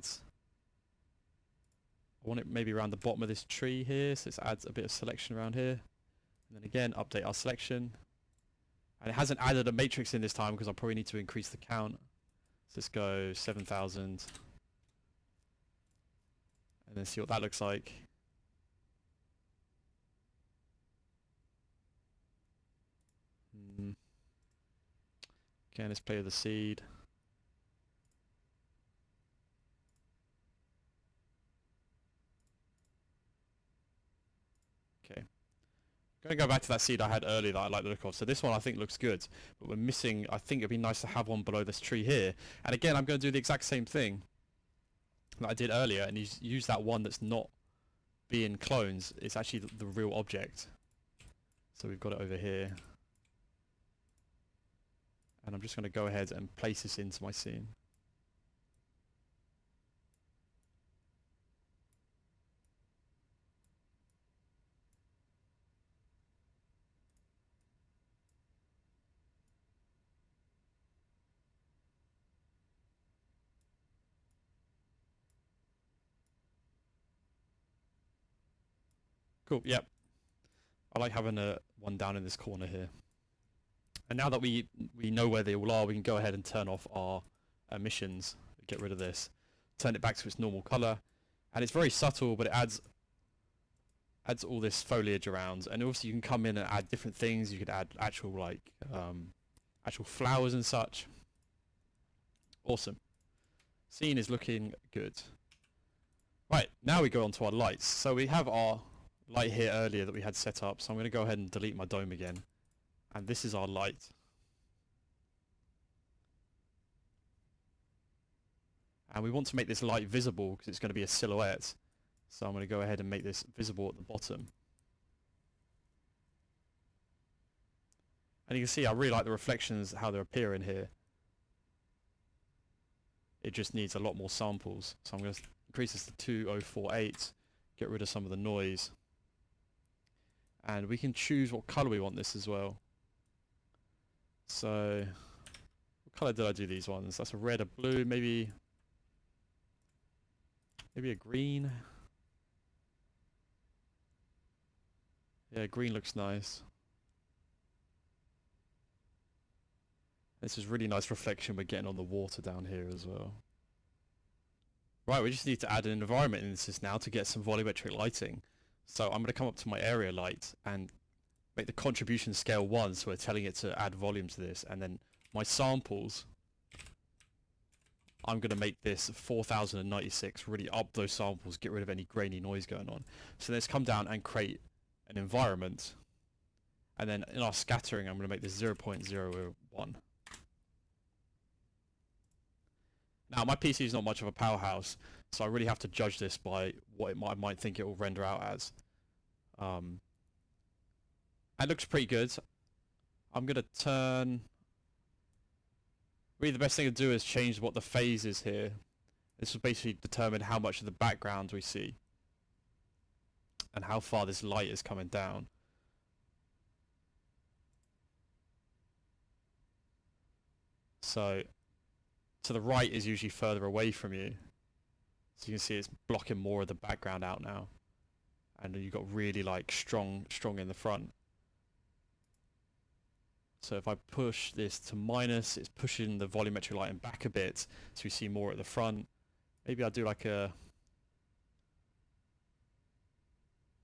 want it maybe around the bottom of this tree here, so this adds a bit of selection around here. And then again, update our selection. And it hasn't added a matrix in this time because I probably need to increase the count. So let's go 7000. And then see what that looks like. Again, let's play with the seed. Okay. I'm going to go back to that seed I had earlier that I like the look of. So this one I think looks good, but we're missing, I think it'd be nice to have one below this tree here. And again, I'm going to do the exact same thing that I did earlier and use that one that's not being clones. It's actually the real object. So we've got it over here. And I'm just going to go ahead and place this into my scene. Cool, yep. I like having one down in this corner here. And now that we know where they all are, we can go ahead and turn off our emissions, get rid of this, turn it back to its normal color, And it's very subtle, but it adds all this foliage around. And also you can come in and add different things. You could add actual like actual flowers and such. Awesome. Scene is looking good. Right, now we go on to our lights. So we have our light here earlier that we had set up. So I'm going to go ahead and delete my dome again. And this is our light. And we want to make this light visible because it's going to be a silhouette. So I'm going to go ahead and make this visible at the bottom. And you can see I really like the reflections, how they appear in here. It just needs a lot more samples. So I'm going to increase this to 2048, get rid of some of the noise. And we can choose what color we want this as well. So, what color did I do these ones? That's a red, a blue, maybe a green. Yeah, green looks nice. This is really nice reflection we're getting on the water down here as well. Right, we just need to add an environment instance now to get some volumetric lighting. So I'm going to come up to my area light and make the contribution scale 1, so we're telling it to add volume to this. And then my samples, I'm going to make this 4096, really up those samples, get rid of any grainy noise going on. So let's come down and create an environment. And then in our scattering, I'm going to make this 0.01. Now, my PC is not much of a powerhouse, so I really have to judge this by what I might think it will render out as. It looks pretty good. I'm going to turn... Really, the best thing to do is change what the phase is here. This will basically determine how much of the background we see and how far this light is coming down. So, to the right is usually further away from you. So you can see it's blocking more of the background out now. And you've got really like strong in the front. So if I push this to minus, it's pushing the volumetric lighting back a bit, so we see more at the front. Maybe I'll do like a...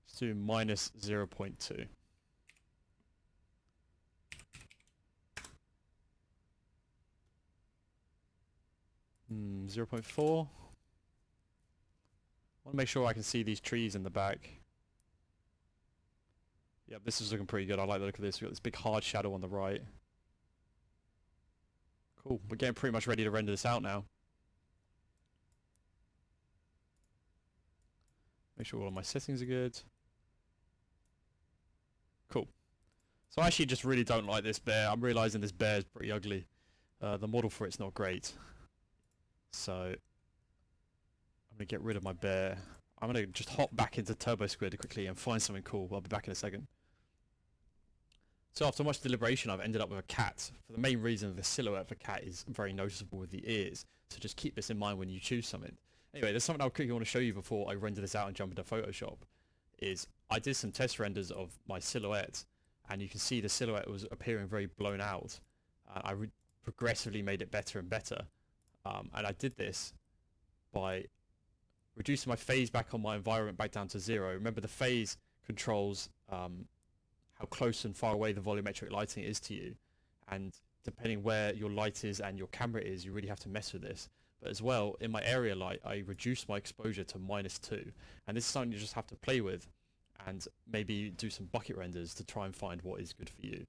Let's do minus 0.2. 0.4. I want to make sure I can see these trees in the back. Yep, this is looking pretty good. I like the look of this. We've got this big hard shadow on the right. Cool. We're getting pretty much ready to render this out now. Make sure all of my settings are good. Cool. So I actually just really don't like this bear. I'm realizing this bear is pretty ugly. The model for it's not great. So I'm going to get rid of my bear. I'm going to just hop back into Turbo Squid quickly and find something cool. I'll be back in a second. So after much deliberation, I've ended up with a cat. For the main reason, the silhouette of a cat is very noticeable with the ears. So just keep this in mind when you choose something. Anyway, there's something I quickly want to show you before I render this out and jump into Photoshop. Is I did some test renders of my silhouette, and you can see the silhouette was appearing very blown out. I progressively made it better and better. And I did this by reducing my phase back on my environment back down to 0. Remember, the phase controls how close and far away the volumetric lighting is to you, and depending where your light is and your camera is, you really have to mess with this. But as well, in my area light, I reduced my exposure to -2, and this is something you just have to play with and maybe do some bucket renders to try and find what is good for you.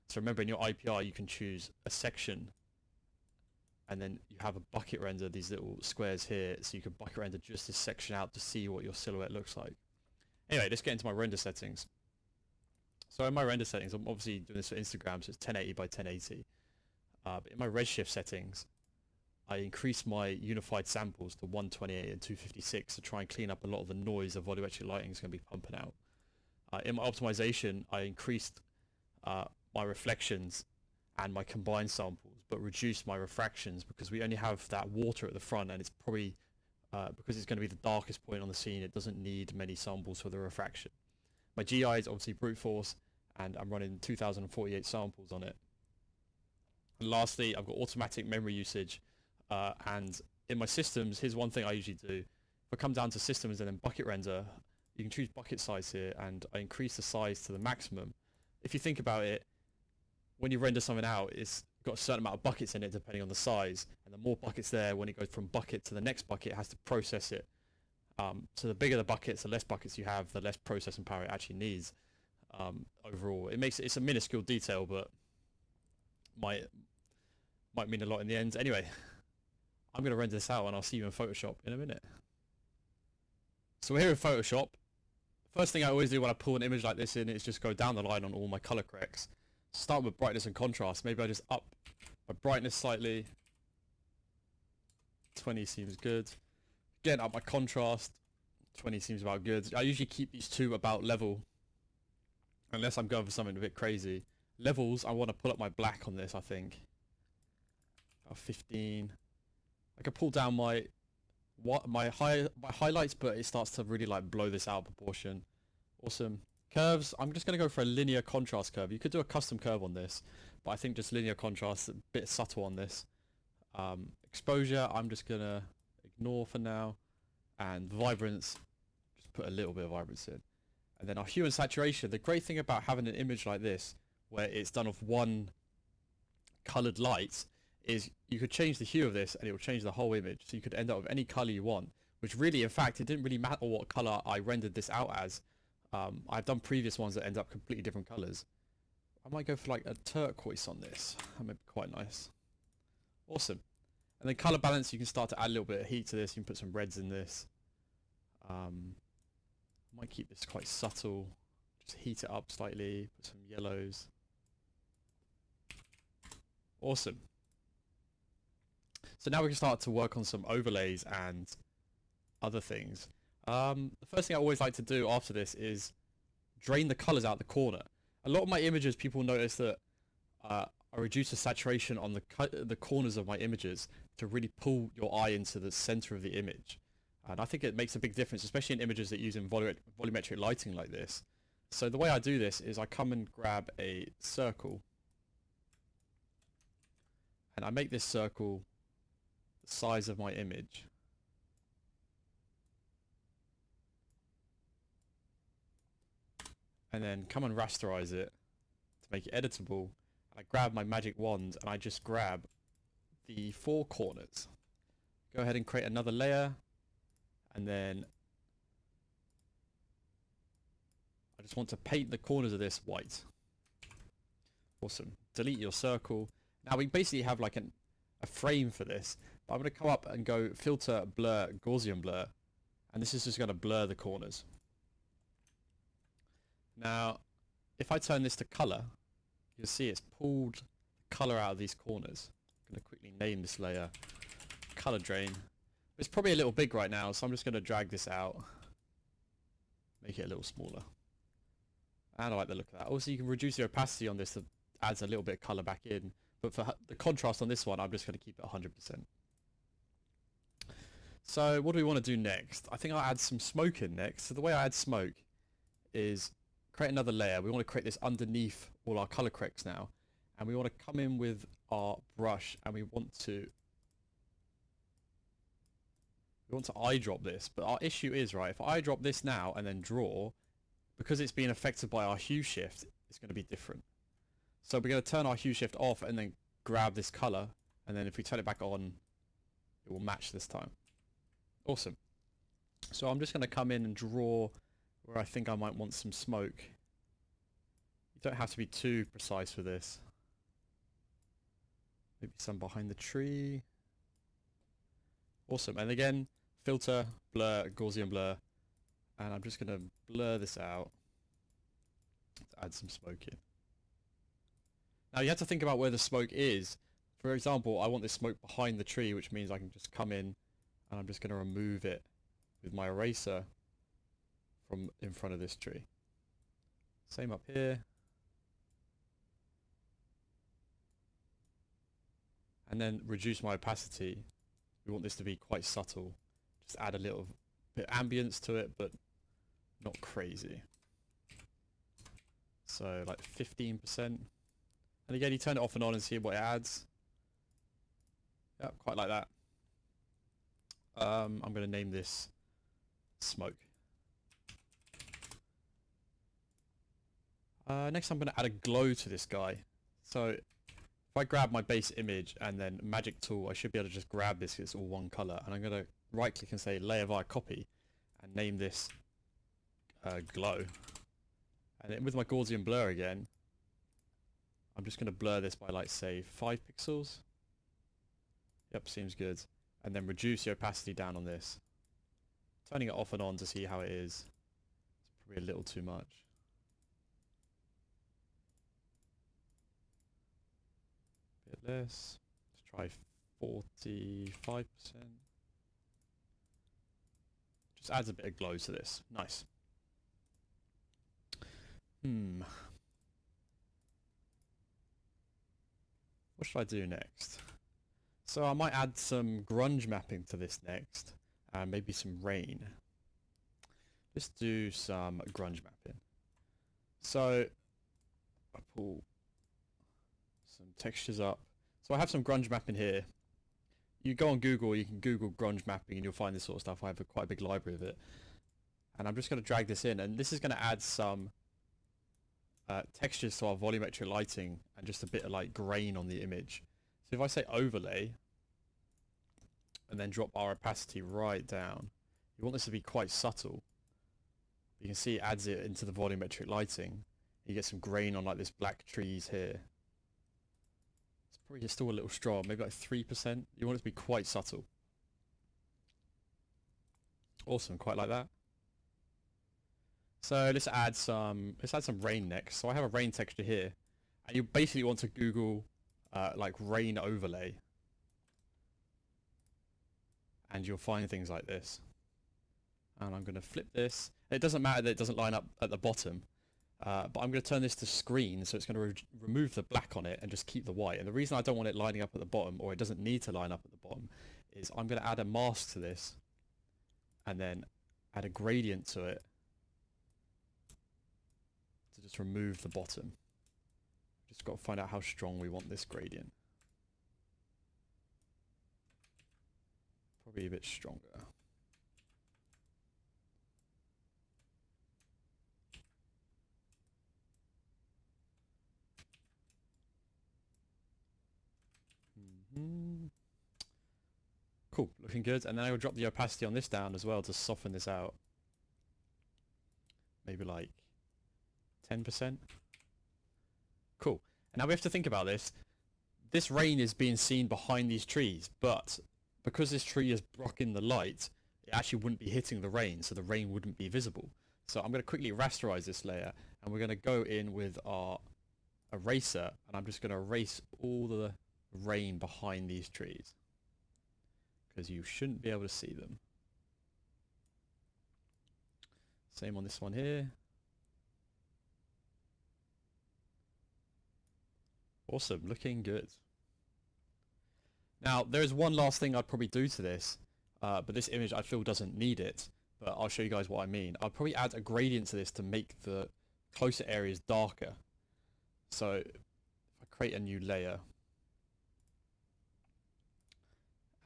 So remember, in your IPR you can choose a section, and then you have a bucket render, these little squares here, so you can bucket render just this section out to see what your silhouette looks like. Anyway, let's get into my render settings. So in my render settings, I'm obviously doing this for Instagram, so it's 1080 by 1080. But in my Redshift settings, I increased my unified samples to 128 and 256 to try and clean up a lot of the noise the volumetric lighting is going to be pumping out. In my optimization, I increased my reflections and my combined samples, but reduced my refractions because we only have that water at the front, and it's probably, because it's going to be the darkest point on the scene, it doesn't need many samples for the refraction. My GI is obviously brute force, and I'm running 2048 samples on it. And lastly, I've got automatic memory usage, and in my systems, here's one thing I usually do, If I come down to systems and then bucket render, you can choose bucket size here, and I increase the size to the maximum. If you think about it, when you render something out, it's got a certain amount of buckets in it depending on the size, and the more buckets there, when it goes from bucket to the next bucket, it has to process it. So the bigger the buckets, the less buckets you have, the less processing power it actually needs. Overall, it's a minuscule detail, but might mean a lot in the end. Anyway, I'm going to render this out, and I'll see you in Photoshop in a minute. So we're here in Photoshop. First thing I always do when I pull an image like this in is just go down the line on all my color corrects. Start with brightness and contrast. Maybe I just up my brightness slightly. 20 seems good. Again, up my contrast. 20 seems about good. I usually keep these two about level, unless I'm going for something a bit crazy. Levels, I want to pull up my black on this, I think. About 15. I can pull down my highlights, but it starts to really like blow this out of proportion. Awesome. Curves, I'm just going to go for a linear contrast curve. You could do a custom curve on this, but I think just linear contrast is a bit subtle on this. Exposure, I'm just going to ignore for now. And vibrance, just put a little bit of vibrance in. And then our hue and saturation. The great thing about having an image like this, where it's done off one colored light, is you could change the hue of this and it will change the whole image. So you could end up with any color you want, which really, in fact, it didn't really matter what color I rendered this out as. I've done previous ones that end up completely different colors. I might go for like a turquoise on this. That might be quite nice. Awesome. And then color balance, you can start to add a little bit of heat to this. You can put some reds in this. Might keep this quite subtle. Just heat it up slightly. Put some yellows. Awesome. So now we can start to work on some overlays and other things. The first thing I always like to do after this is drain the colors out the corner. A lot of my images, people notice that I reduce the saturation on the corners of my images to really pull your eye into the center of the image. And I think it makes a big difference, especially in images that use volumetric lighting like this. So the way I do this is I come and grab a circle, and I make this circle the size of my image. And then come and rasterize it to make it editable. I grab my magic wand and I just grab the four corners. Go ahead and create another layer, and then I just want to paint the corners of this white. Awesome. Delete your circle. Now we basically have like a frame for this, but I'm going to come up and go filter, blur, Gaussian blur, and this is just going to blur the corners. Now, if I turn this to color, you'll see it's pulled the color out of these corners. I'm going to quickly name this layer color drain. It's probably a little big right now, so I'm just going to drag this out, make it a little smaller. And I like the look of that. Also, you can reduce the opacity on this, that adds a little bit of color back in. But for the contrast on this one, I'm just going to keep it 100%. So what do we want to do next? I think I'll add some smoke in next. So the way I add smoke is create another layer. We want to create this underneath all our color corrects now. And we want to come in with our brush, and we want to eyedrop this. But our issue is, right, if I eyedrop this now and then draw, because it's being affected by our hue shift, it's going to be different. So we're going to turn our hue shift off and then grab this color, and then if we turn it back on, it will match this time. Awesome. So I'm just going to come in and draw where I think I might want some smoke. You don't have to be too precise for this. Maybe some behind the tree. Awesome. And again, filter, blur, Gaussian blur, and I'm just going to blur this out to add some smoke in. Now you have to think about where the smoke is. For example, I want this smoke behind the tree, which means I can just come in and I'm just going to remove it with my eraser from in front of this tree. Same up here. And then reduce my opacity. We want this to be quite subtle. Just add a little bit of ambience to it, but not crazy. So like 15%. And again, you turn it off and on and see what it adds. Yeah, quite like that. I'm going to name this smoke. Next I'm going to add a glow to this guy. So if I grab my base image and then magic tool, I should be able to just grab this, it's all one color. And I'm going to right click and say layer via copy and name this glow. And then with my Gaussian blur again, I'm just going to blur this by like say 5 pixels. Yep, seems good. And then reduce the opacity down on this. Turning it off and on to see how it is. It's probably a little too much. Bit less. Let's try 45%. Just adds a bit of glow to this. Nice. What should I do next? So I might add some grunge mapping to this next, and maybe some rain. Let's do some grunge mapping. So I pull some textures up. So I have some grunge mapping here. You go on Google, you can Google grunge mapping and you'll find this sort of stuff. I have quite a big library of it. And I'm just going to drag this in, and this is going to add some textures to our volumetric lighting and just a bit of like grain on the image. So if I say overlay and then drop our opacity right down, you want this to be quite subtle. You can see it adds it into the volumetric lighting. You get some grain on like this black trees here. It's probably still a little strong, maybe like 3%. You want it to be quite subtle. Awesome, quite like that. So let's add some rain next. So I have a rain texture here, and you basically want to Google like rain overlay, and you'll find things like this. And I'm going to flip this. It doesn't matter that it doesn't line up at the bottom, but I'm going to turn this to screen, so it's going to remove the black on it and just keep the white. And the reason I don't want it lining up at the bottom, or it doesn't need to line up at the bottom, is I'm going to add a mask to this, and then add a gradient to it, to just remove the bottom. Just got to find out how strong we want this gradient. Probably a bit stronger. Cool, looking good. And then I will drop the opacity on this down as well to soften this out. Maybe like 10%. Cool. And now we have to think about this. This rain is being seen behind these trees, but because this tree is blocking the light, it actually wouldn't be hitting the rain, so the rain wouldn't be visible. So I'm going to quickly rasterize this layer, and we're going to go in with our eraser, and I'm just going to erase all the rain behind these trees, because you shouldn't be able to see them. Same on this one here. Awesome, looking good. Now, there is one last thing I'd probably do to this, but this image I feel doesn't need it, but I'll show you guys what I mean. I'll probably add a gradient to this to make the closer areas darker. So if I create a new layer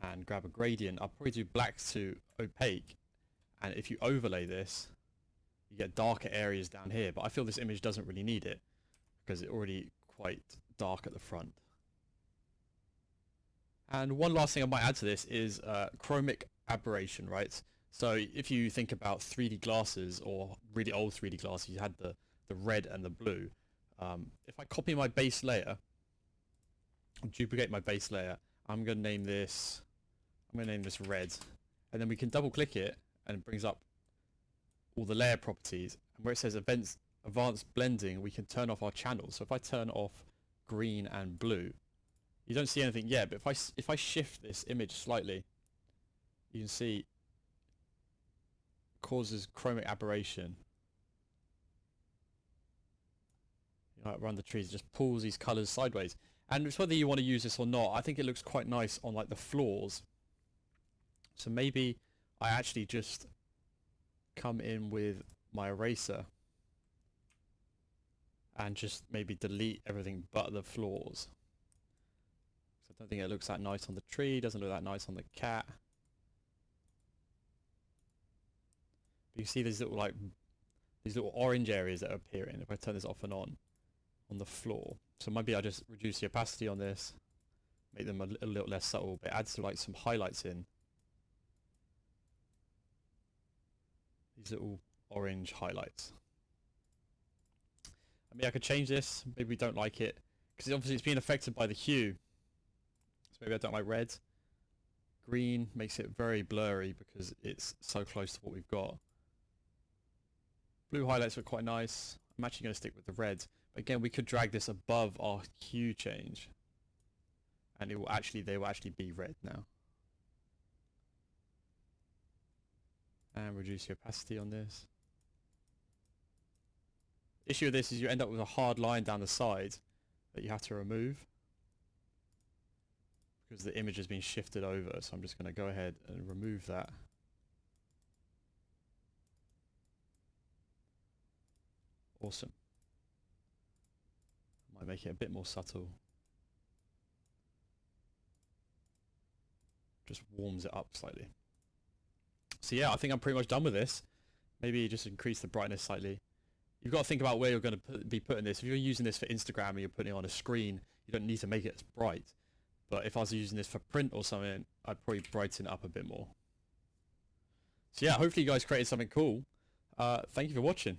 and grab a gradient, I'll probably do black to opaque, and if you overlay this, you get darker areas down here, but I feel this image doesn't really need it because it's already quite dark at the front. And one last thing I might add to this is Chromic Aberration, right? So if you think about 3D glasses, or really old 3D glasses, you had the red and the blue. If I copy my base layer, duplicate my base layer, I'm going to name this red, and then we can double click it and it brings up all the layer properties, and where it says advanced blending, we can turn off our channels. So if I turn off green and blue, you don't see anything yet, but if I shift this image slightly, you can see it causes chromic aberration. You know, around the trees, it just pulls these colors sideways. And it's whether you want to use this or not. I think it looks quite nice on like the floors. So maybe I actually just come in with my eraser and just maybe delete everything but the floors. So I don't think it looks that nice on the tree, doesn't look that nice on the cat. But you see these little orange areas that are appearing if I turn this off and on the floor. So maybe I just reduce the opacity on this, make them a little less subtle, but it adds like some highlights in. These little orange highlights. I mean, I could change this. Maybe we don't like it because obviously it's being affected by the hue. So maybe I don't like red. Green makes it very blurry because it's so close to what we've got. Blue highlights are quite nice. I'm actually going to stick with the red. But again, we could drag this above our hue change, and they will actually be red now. And reduce the opacity on this. Issue with this is you end up with a hard line down the side that you have to remove because the image has been shifted over. So I'm just going to go ahead and remove that. Awesome. Might make it a bit more subtle. Just warms it up slightly. So yeah, I think I'm pretty much done with this. Maybe just increase the brightness slightly. You've got to think about where you're going to be putting this. If you're using this for Instagram and you're putting it on a screen, you don't need to make it as bright. But if I was using this for print or something, I'd probably brighten it up a bit more. So yeah, hopefully you guys created something cool. Thank you for watching.